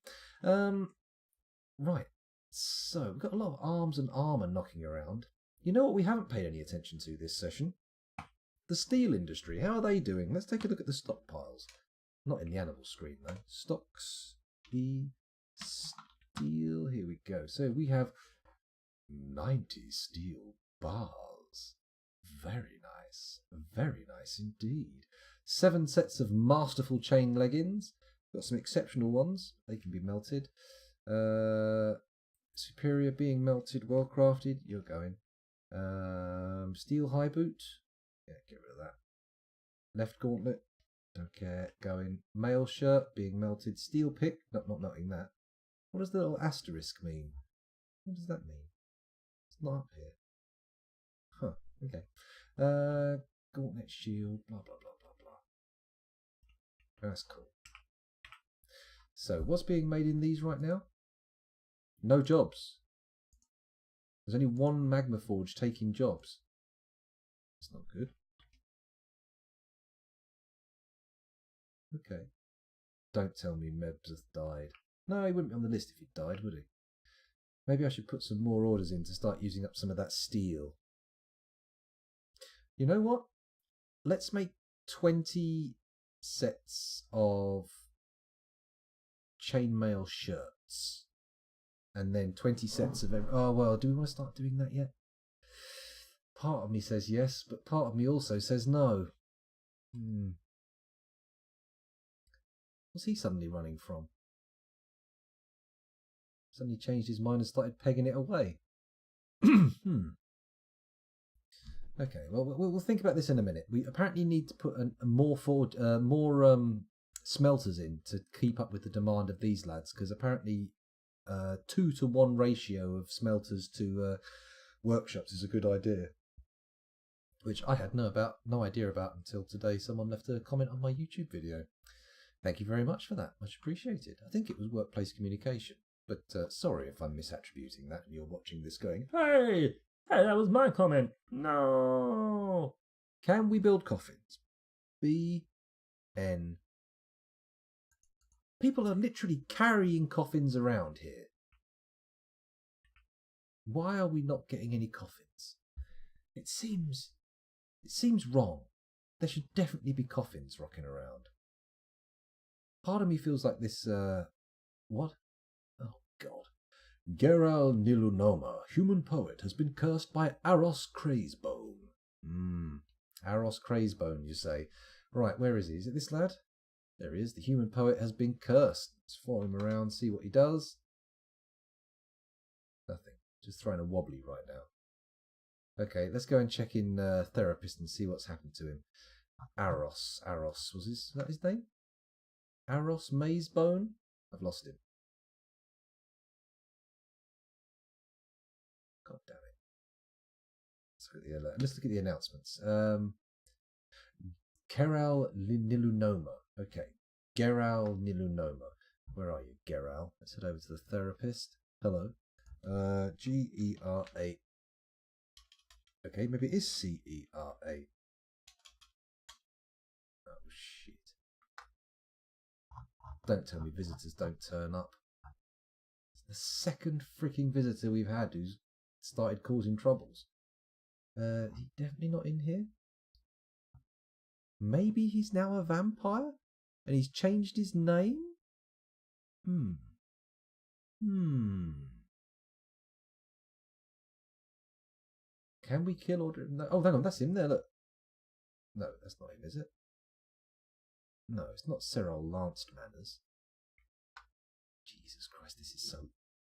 Right. So, we've got a lot of arms and armour knocking around. You know what we haven't paid any attention to this session? The steel industry. How are they doing? Let's take a look at the stockpiles. Not in the animal screen, though. Stocks. Steel. Here we go. So we have 90 steel bars. Very nice. Very nice indeed. 7 sets of masterful chain leggings. Got some exceptional ones. They can be melted. Superior being melted. Well crafted. You're going. Steel high boot. Yeah, get rid of that. Left gauntlet. Don't care. Going. Mail shirt being melted. Steel pick. Not melting that. What does the little asterisk mean? What does that mean? It's not up here. Huh. Okay. Gauntlet shield. Blah blah blah blah blah. That's cool. So, what's being made in these right now? No jobs. There's only one magma forge taking jobs. It's not good. Okay. Don't tell me Mebs has died. No, he wouldn't be on the list if he'd died, would he? Maybe I should put some more orders in to start using up some of that steel. You know what? Let's make 20 sets of chainmail shirts. And then 20 sets of... Oh, well, do we want to start doing that yet? Part of me says yes, but part of me also says no. What's he suddenly running from? Suddenly changed his mind and started pegging it away. Okay, well, we'll think about this in a minute. We apparently need to put more smelters in to keep up with the demand of these lads, because apparently 2-to-1 ratio of smelters to workshops is a good idea, which I had no idea about until today. Someone left a comment on my YouTube video. Thank you very much for that. Much appreciated. I think it was workplace communication, but sorry if I'm misattributing that and you're watching this going, Hey, that was my comment. No. Can we build coffins? BN. People are literally carrying coffins around here. Why are we not getting any coffins? It seems wrong. There should definitely be coffins rocking around. Part of me feels like this, what? Oh, God. Geral Nilunoma, human poet, has been cursed by Aros Crazebone. Aros Crazebone, you say. Right, where is he? Is it this lad? There he is. The human poet has been cursed. Let's follow him around, see what he does. Nothing. Just throwing a wobbly right now. Okay, let's go and check in Therapist and see what's happened to him. Aros, was that his name? Aros Mazebone? I've lost him. God damn it. Let's look at the announcements. Geral Nilunoma. Okay. Geral Nilunoma. Where are you, Geral? Let's head over to the Therapist. Hello. G-E-R-A. Okay, maybe it is C-E-R-A. Oh, shit. Don't tell me visitors don't turn up. It's the second freaking visitor we've had who's started causing troubles. He's definitely not in here. Maybe he's now a vampire and he's changed his name? Can we kill or... No. Oh, hang on, that's him there, look. No, that's not him, is it? No, it's not Cyril Lanced Manners. Jesus Christ, this is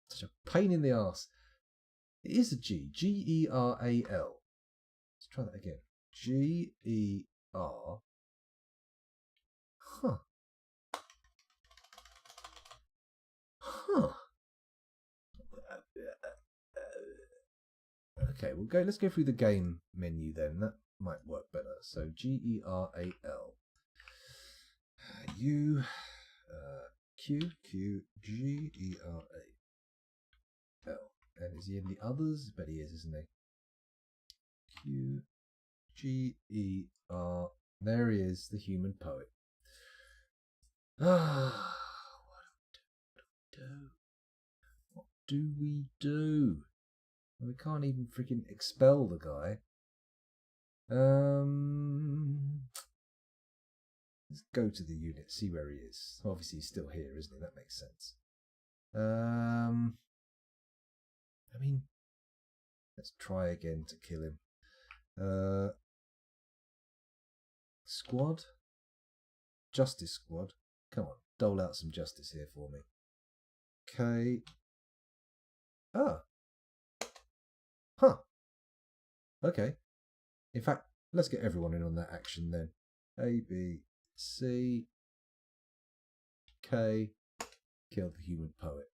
such a pain in the arse. It is a G. G-E-R-A-L. Let's try that again. G-E-R... Huh. Okay, let's go through the game menu then. That might work better. So Geral. U Q Q Geral. And is he in the others? I bet he is, isn't he? Q G-E-R. There he is, the human poet. What do we do? We can't even freaking expel the guy. Let's go to the unit, see where he is. Obviously he's still here, isn't he? That makes sense. I mean, let's try again to kill him. Squad? Justice Squad. Come on, dole out some justice here for me. Okay. Huh. Okay. In fact, let's get everyone in on that action then. A, B, C, K. Kill the human poet.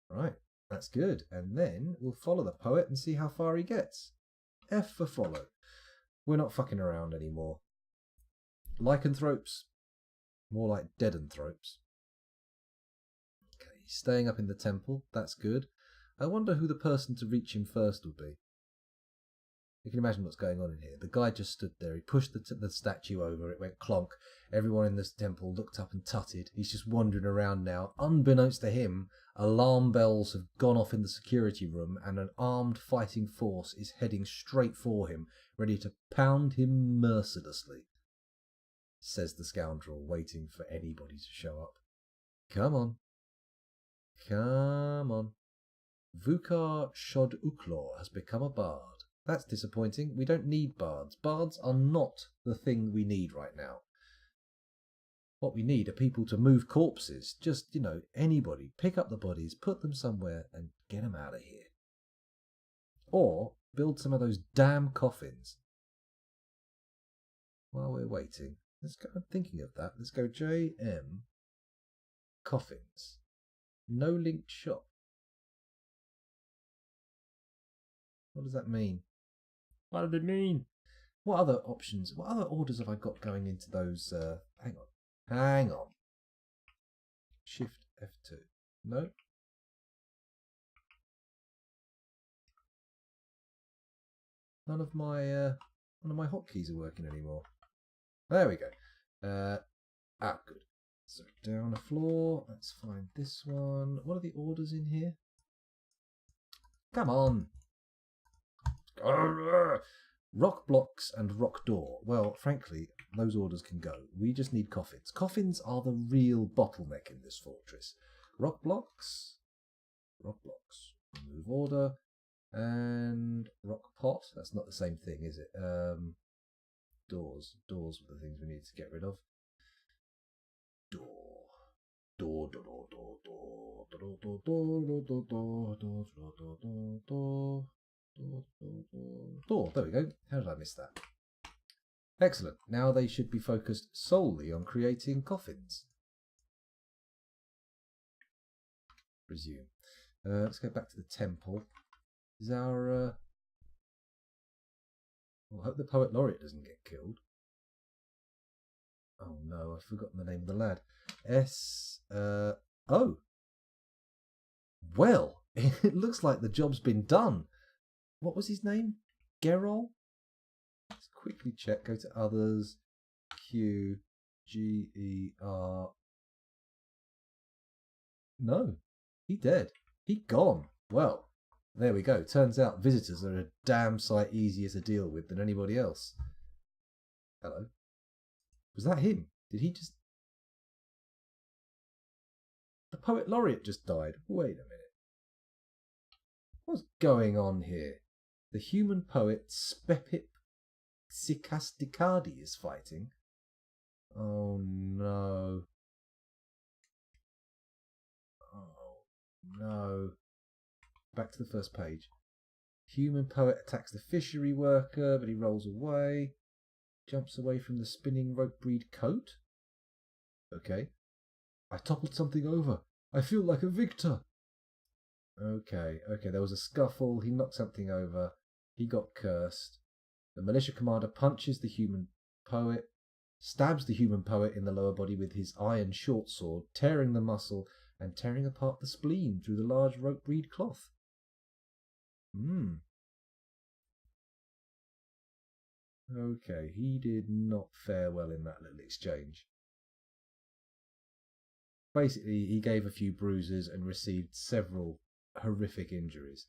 Right, that's good. And then we'll follow the poet and see how far he gets. F for follow. We're not fucking around anymore. Lycanthropes. More like deadenthropes. Okay, he's staying up in the temple. That's good. I wonder who the person to reach him first would be. You can imagine what's going on in here. The guy just stood there. He pushed the statue over. It went clonk. Everyone in this temple looked up and tutted. He's just wandering around now. Unbeknownst to him, alarm bells have gone off in the security room and an armed fighting force is heading straight for him, ready to pound him mercilessly, says the scoundrel, waiting for anybody to show up. Come on. Come on. Vukar Shod Uklor has become a bard. That's disappointing. We don't need bards. Bards are not the thing we need right now. What we need are people to move corpses. Just, anybody. Pick up the bodies, put them somewhere, and get them out of here. Or build some of those damn coffins. While we're waiting, I'm thinking of that. Let's go JM Coffins. No linked shop. What does that mean? What does it mean? What other options, what other orders have I got going into those? Hang on. Shift F2. No. None of my hotkeys are working anymore. There we go. Good. So down the floor. Let's find this one. What are the orders in here? Come on. Rock blocks and rock door. Well, frankly, those orders can go. We just need coffins. Coffins are the real bottleneck in this fortress. Rock blocks. Remove order. And rock pot. That's not the same thing, is it? Doors. Doors were the things we need to get rid of. Door. There we go. How did I miss that? Excellent. Now they should be focused solely on creating coffins. Resume. Let's go back to the temple. Is our... I hope the Poet Laureate doesn't get killed. Oh no, I've forgotten the name of the lad. Oh. Well, it looks like the job's been done. What was his name? Gerol? Let's quickly check. Go to others. Q. G-E-R. No. He dead. He gone. Well, there we go. Turns out visitors are a damn sight easier to deal with than anybody else. Hello. Was that him? Did he just... The Poet Laureate just died. Wait a minute. What's going on here? The human poet Spepip Sikastikadi is fighting. Oh no. Oh no. Back to the first page. Human poet attacks the fishery worker, but he rolls away. Jumps away from the spinning rope breed coat. Okay. I toppled something over. I feel like a victor. Okay, there was a scuffle. He knocked something over. He got cursed. The militia commander punches the human poet, stabs the human poet in the lower body with his iron short sword, tearing the muscle and tearing apart the spleen through the large rope breed cloth. Okay, he did not fare well in that little exchange. Basically, he gave a few bruises and received several horrific injuries.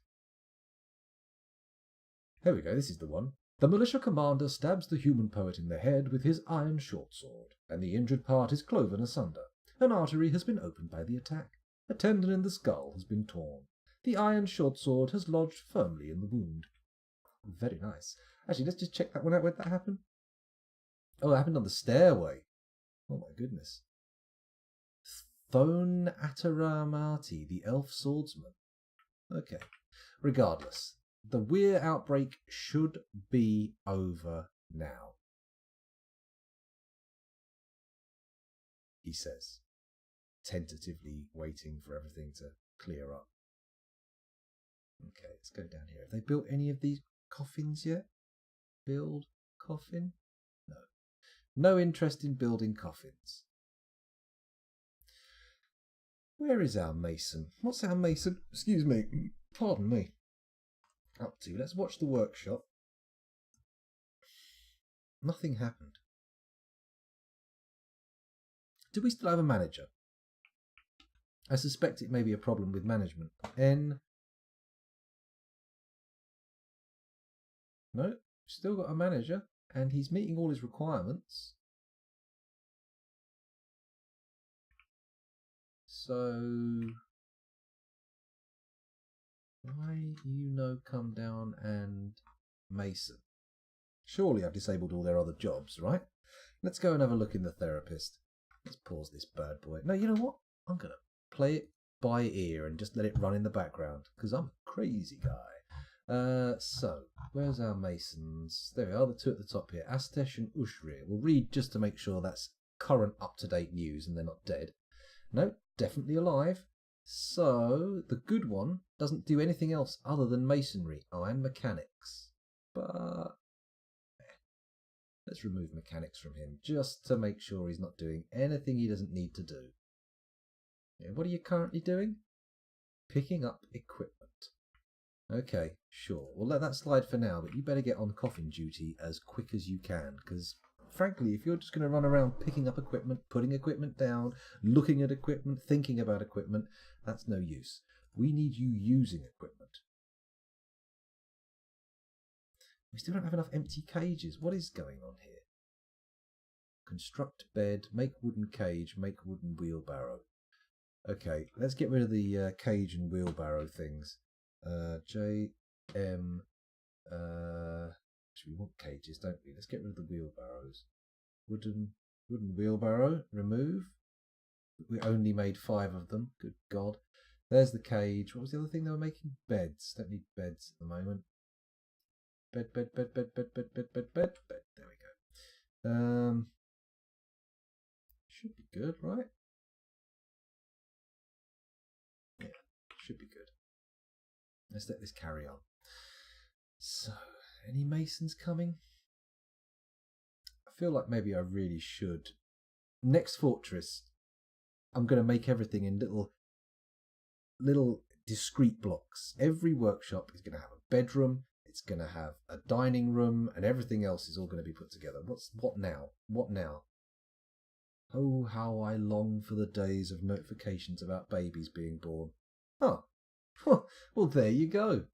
Here we go, this is the one. The militia commander stabs the human poet in the head with his iron short sword, and the injured part is cloven asunder. An artery has been opened by the attack. A tendon in the skull has been torn. The iron short sword has lodged firmly in the wound. Very nice. Actually, let's just check that one out. Where'd that happen? Oh, it happened on the stairway. Oh my goodness. Thone Ataramati, the elf swordsman. Okay. Regardless, the Weir outbreak should be over now, he says, tentatively waiting for everything to clear up. Okay, let's go down here. Have they built any of these coffins yet? Build coffin? No. No interest in building coffins. Where is our mason? What's our mason? Excuse me. Pardon me. Up to. Let's watch the workshop. Nothing happened. Do we still have a manager? I suspect it may be a problem with management. N. No, still got a manager, and he's meeting all his requirements. So, why come down and Mason? Surely I've disabled all their other jobs, right? Let's go and have a look in the therapist. Let's pause this bad boy. No, you know what? I'm going to play it by ear and just let it run in the background, because I'm a crazy guy. So, where's our Masons? There we are, the two at the top here. Astesh and Ushrir. We'll read just to make sure that's current up-to-date news and they're not dead. No, definitely alive. So, the good one doesn't do anything else other than masonry. Oh, and mechanics. But let's remove mechanics from him just to make sure he's not doing anything he doesn't need to do. Yeah, what are you currently doing? Picking up equipment. Okay, sure. We'll let that slide for now, but you better get on coffin duty as quick as you can, because frankly, if you're just going to run around picking up equipment, putting equipment down, looking at equipment, thinking about equipment, that's no use. We need you using equipment. We still don't have enough empty cages. What is going on here? Construct bed, make wooden cage, make wooden wheelbarrow. Okay, let's get rid of the cage and wheelbarrow things. J, M, we want cages, don't we? Let's get rid of the wheelbarrows. Wooden wheelbarrow, remove. We only made 5 of them. Good God. There's the cage. What was the other thing they were making? Beds. Don't need beds at the moment. Bed. There we go. Should be good, right? Yeah, should be good. Let's let this carry on. So, any masons coming? I feel like maybe I really should. Next fortress, I'm going to make everything in little discrete blocks. Every workshop is going to have a bedroom, it's going to have a dining room, and everything else is all going to be put together. What now? What now? Oh, how I long for the days of notifications about babies being born. Oh, well, there you go.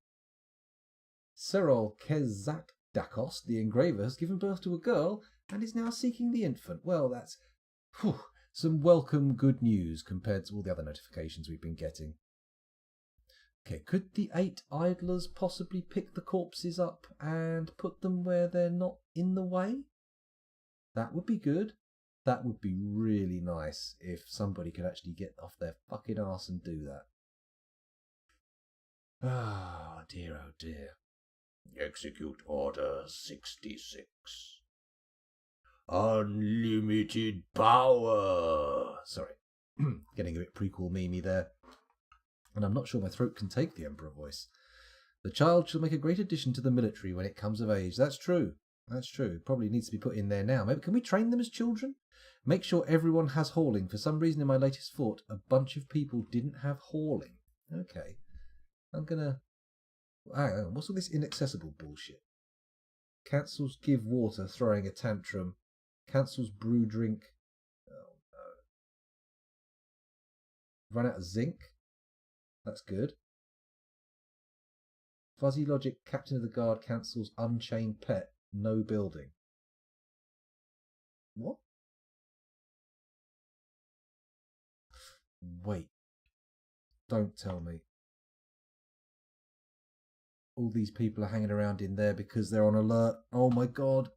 Serol Kezakdakos, the engraver, has given birth to a girl and is now seeking the infant. Well, that's some welcome good news compared to all the other notifications we've been getting. Okay, could the 8 idlers possibly pick the corpses up and put them where they're not in the way? That would be good. That would be really nice if somebody could actually get off their fucking arse and do that. Ah, dear, oh dear. Execute Order 66. Unlimited power. Sorry, getting a bit prequel memey there. And I'm not sure my throat can take the Emperor voice. The child shall make a great addition to the military when it comes of age. That's true. That's true. It probably needs to be put in there now. Maybe can we train them as children? Make sure everyone has hauling. For some reason in my latest fort, a bunch of people didn't have hauling. Okay. I'm gonna... Hang on, what's all this inaccessible bullshit? Cancels give water, throwing a tantrum. Cancels brew drink. Oh no. Run out of zinc? That's good. Fuzzy Logic, Captain of the Guard, cancels Unchained Pet, no building. What? Wait. Don't tell me. All these people are hanging around in there because they're on alert. Oh my God.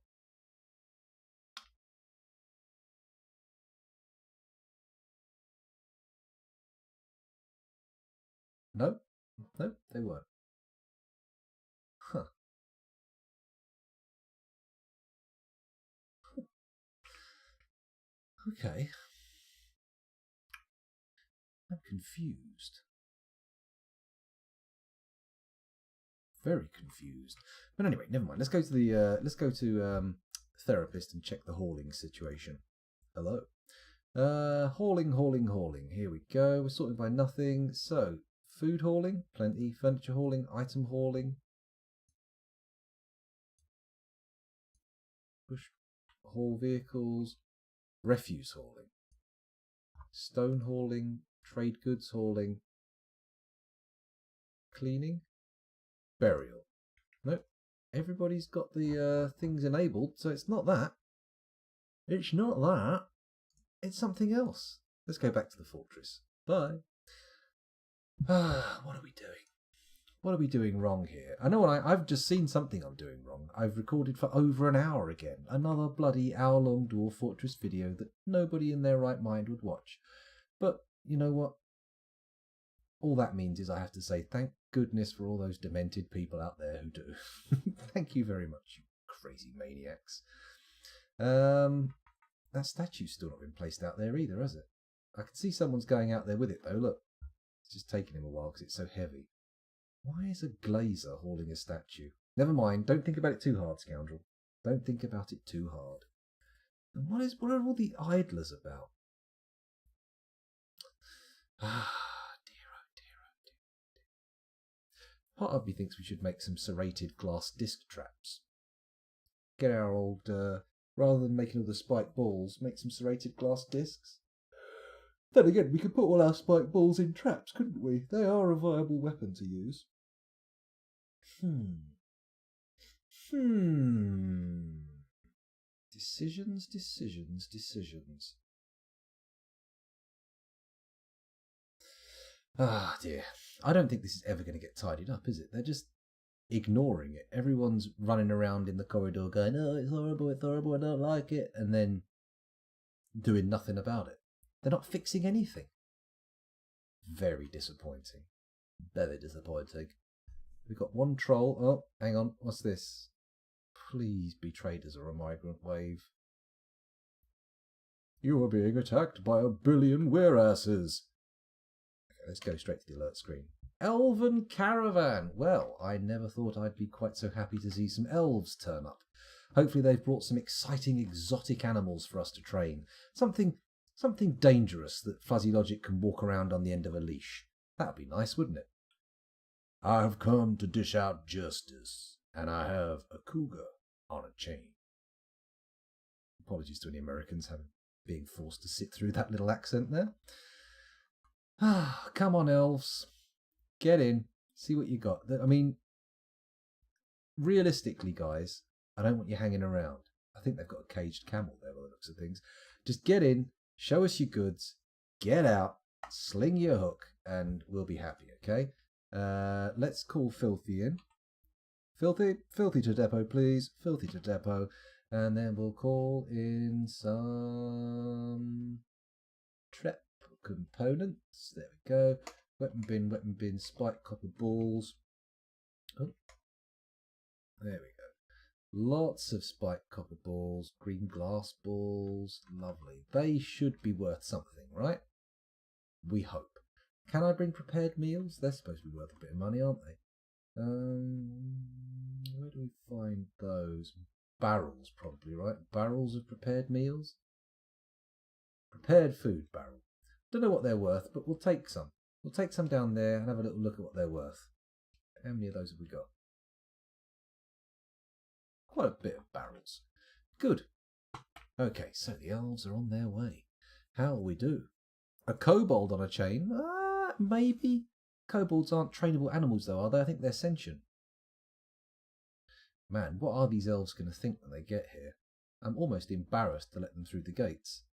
No, they weren't. Huh. Okay. I'm confused. Very confused. But anyway, never mind. Let's go to the therapist and check the hauling situation. Hello. Hauling. Here we go. We're sorted by nothing. So Food hauling, plenty. Furniture hauling, item hauling. Push haul vehicles. Refuse hauling. Stone hauling, trade goods hauling. Cleaning. Burial. Nope. Everybody's got the things enabled, so it's not that. It's not that. It's something else. Let's go back to the fortress. Bye. What are we doing? What are we doing wrong here? I know I've just seen something I'm doing wrong. I've recorded for over an hour again. Another bloody hour-long Dwarf Fortress video that nobody in their right mind would watch. But you know what? All that means is I have to say thank goodness for all those demented people out there who do. Thank you very much, you crazy maniacs. That statue's still not been placed out there either, has it? I can see someone's going out there with it though, look. It's just taking him a while because it's so heavy. Why is a glazer hauling a statue? Never mind, don't think about it too hard, scoundrel. Don't think about it too hard. And what are all the idlers about? Dear, oh dear, oh dear, dear. Part of me thinks we should make some serrated glass disc traps. Get our old, rather than making all the spiked balls, make some serrated glass discs. Then again, we could put all our spiked balls in traps, couldn't we? They are a viable weapon to use. Decisions, decisions, decisions. Ah, dear. I don't think this is ever going to get tidied up, is it? They're just ignoring it. Everyone's running around in the corridor going, oh, it's horrible, I don't like it. And then doing nothing about it. They're not fixing anything. Very disappointing. Very disappointing. We've got one troll. Oh, hang on. What's this? Please be traders or a migrant wave. You are being attacked by a billion wereasses. Okay, let's go straight to the alert screen. Elven caravan. Well, I never thought I'd be quite so happy to see some elves turn up. Hopefully they've brought some exciting exotic animals for us to train. Something dangerous that Fuzzy Logic can walk around on the end of a leash. That'd be nice, wouldn't it? I have come to dish out justice, and I have a cougar on a chain. Apologies to any Americans being forced to sit through that little accent there. Ah, come on, elves. Get in. See what you got. I mean, realistically, guys, I don't want you hanging around. I think they've got a caged camel there by the looks of things. Just get in, show us your goods, get out, sling your hook, and we'll be happy, okay? Let's call Filthy in. Filthy to depot, please. Filthy to depot. And then we'll call in some trap components. There we go. Weapon bin, spike copper balls. Oh, there we go. Lots of spike copper balls, green glass balls. Lovely. They should be worth something, right? We hope. Can I bring prepared meals? They're supposed to be worth a bit of money, aren't they? Where do we find those? Barrels, probably, right? Barrels of prepared meals? Prepared food barrel. Don't know what they're worth, but we'll take some. We'll take some down there and have a little look at what they're worth. How many of those have we got? Quite a bit of barrels. Good. Okay, so the elves are on their way. How will we do? A kobold on a chain? Maybe. Kobolds aren't trainable animals, though, are they? I think they're sentient. Man, what are these elves going to think when they get here? I'm almost embarrassed to let them through the gates.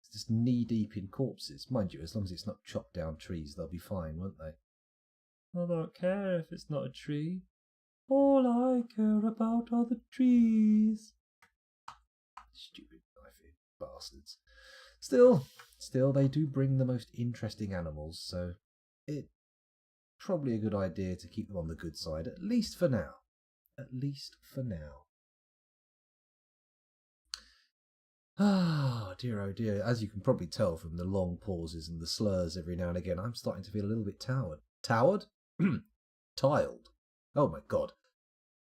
It's just knee-deep in corpses. Mind you, as long as it's not chopped down trees, they'll be fine, won't they? I don't care if it's not a tree. All I care about are the trees. Stupid knife-eared bastards. Still, they do bring the most interesting animals, so it's probably a good idea to keep them on the good side, at least for now. At least for now. Ah, dear, oh dear. As you can probably tell from the long pauses and the slurs every now and again, I'm starting to feel a little bit towered. Towered? Tiled. Oh my god.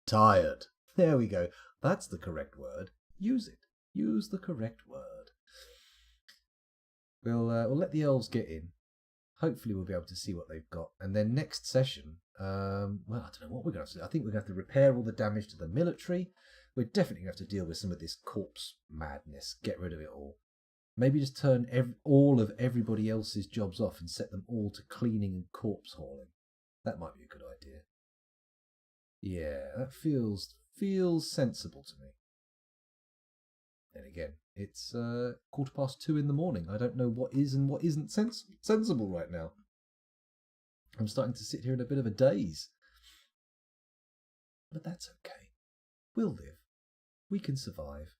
Tired. There we go. That's the correct word. Use it. Use the correct word. We'll let the elves get in. Hopefully we'll be able to see what they've got. And then next session, well, I don't know what we're going to have to do. I think we're going to have to repair all the damage to the military. We're definitely going to have to deal with some of this corpse madness. Get rid of it all. Maybe just turn all of everybody else's jobs off and set them all to cleaning and corpse hauling. That might be a good idea. Yeah, that feels sensible to me. Then again, it's 2:15 in the morning. I don't know what is and what isn't sensible right now. I'm starting to sit here in a bit of a daze. But that's okay. We'll live. We can survive.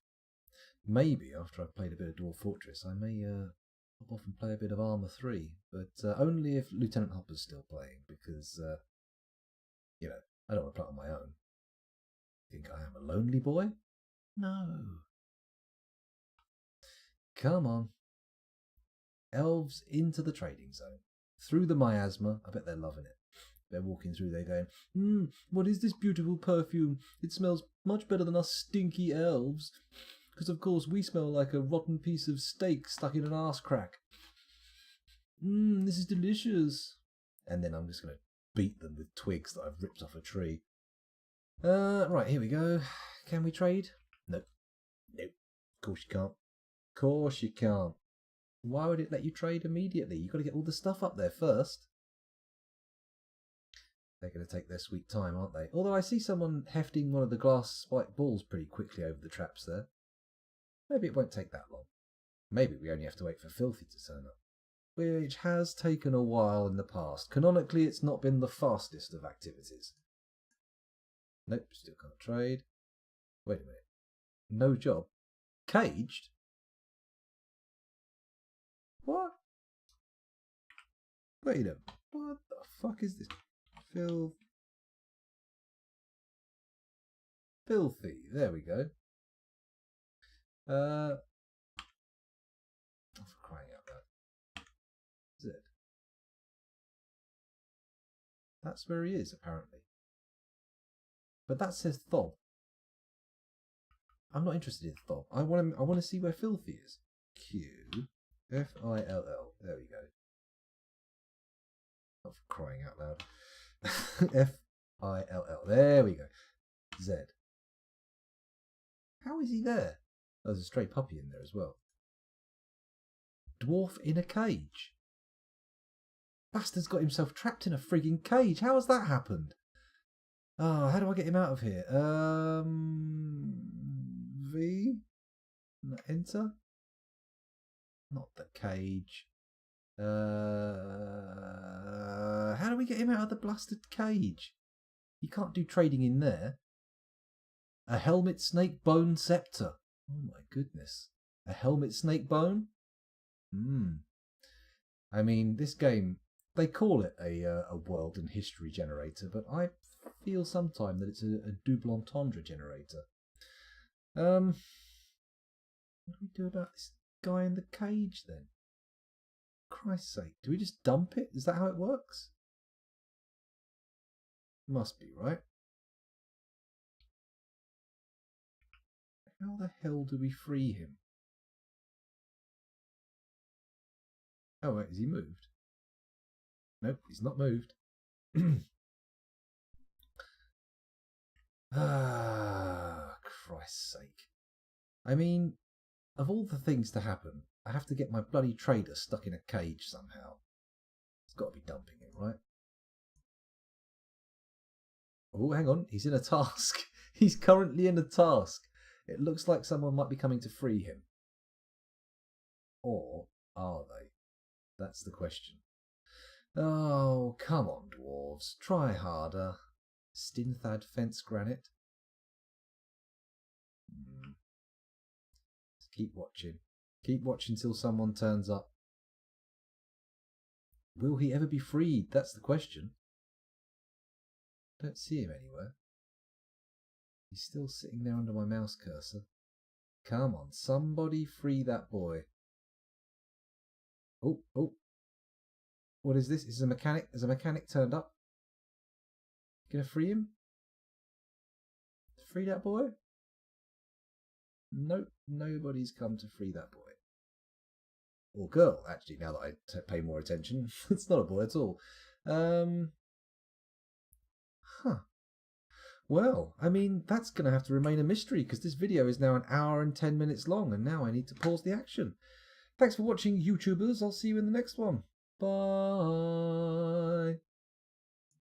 Maybe after I've played a bit of Dwarf Fortress, I may hop off and play a bit of Armour 3, but only if Lieutenant Hopper's still playing, because, I don't want to play it on my own. Think I am a lonely boy? No. Come on. Elves into the trading zone. Through the miasma. I bet they're loving it. They're walking through there going, what is this beautiful perfume? It smells much better than us stinky elves. Because, of course, we smell like a rotten piece of steak stuck in an arse crack. This is delicious. And then I'm just going to beat them with twigs that I've ripped off a tree. Right, here we go. Can we trade? Nope. Nope. Of course you can't. Of course you can't. Why would it let you trade immediately? You've got to get all the stuff up there first. They're going to take their sweet time, aren't they? Although I see someone hefting one of the glass spiked balls pretty quickly over the traps there. Maybe it won't take that long. Maybe we only have to wait for Filthy to turn up. Which has taken a while in the past. Canonically, it's not been the fastest of activities. Nope, still can't trade. Wait a minute. No job. Caged? What? Wait a minute. What the fuck is this? Filthy. There we go. Oh, for crying out loud. Zed. That's where he is, apparently. But that says Thob. I'm not interested in Thob. I want to see where Filthy is. Q F-I-L-L. There we go. Oh, for crying out loud. F-I-L-L. There we go. Z. How is he there? There's a stray puppy in there as well. Dwarf in a cage. Bastard's got himself trapped in a frigging cage. How has that happened? Oh, how do I get him out of here? V? Enter? Not the cage. How do we get him out of the blasted cage? You can't do trading in there. A helmet snake bone scepter. Oh my goodness. A helmet snake bone? I mean, this game, they call it a world and history generator, but I feel sometimes that it's a double entendre generator. What do we do about this guy in the cage then? Christ's sake, do we just dump it? Is that how it works? Must be, right? How the hell do we free him? Oh wait, is he moved? Nope, he's not moved. Ah, Christ's sake. I mean, of all the things to happen, I have to get my bloody trader stuck in a cage somehow. It's got to be dumping him, right? Oh, hang on, he's in a task. He's currently in a task. It looks like someone might be coming to free him. Or are they? That's the question. Oh, come on, dwarves. Try harder. Stinthad fence granite. Just keep watching. Keep watching till someone turns up. Will he ever be freed? That's the question. Don't see him anywhere. He's still sitting there under my mouse cursor. Come on, somebody free that boy. Oh, oh. What is this? Is a mechanic? Has a mechanic turned up? Gonna free him? Free that boy? Nope, nobody's come to free that boy. Or girl, actually, now that I pay more attention. It's not a boy at all. Huh. Well, I mean, that's going to have to remain a mystery because this video is now 1 hour and 10 minutes long, and now I need to pause the action. Thanks for watching, YouTubers. I'll see you in the next one. Bye.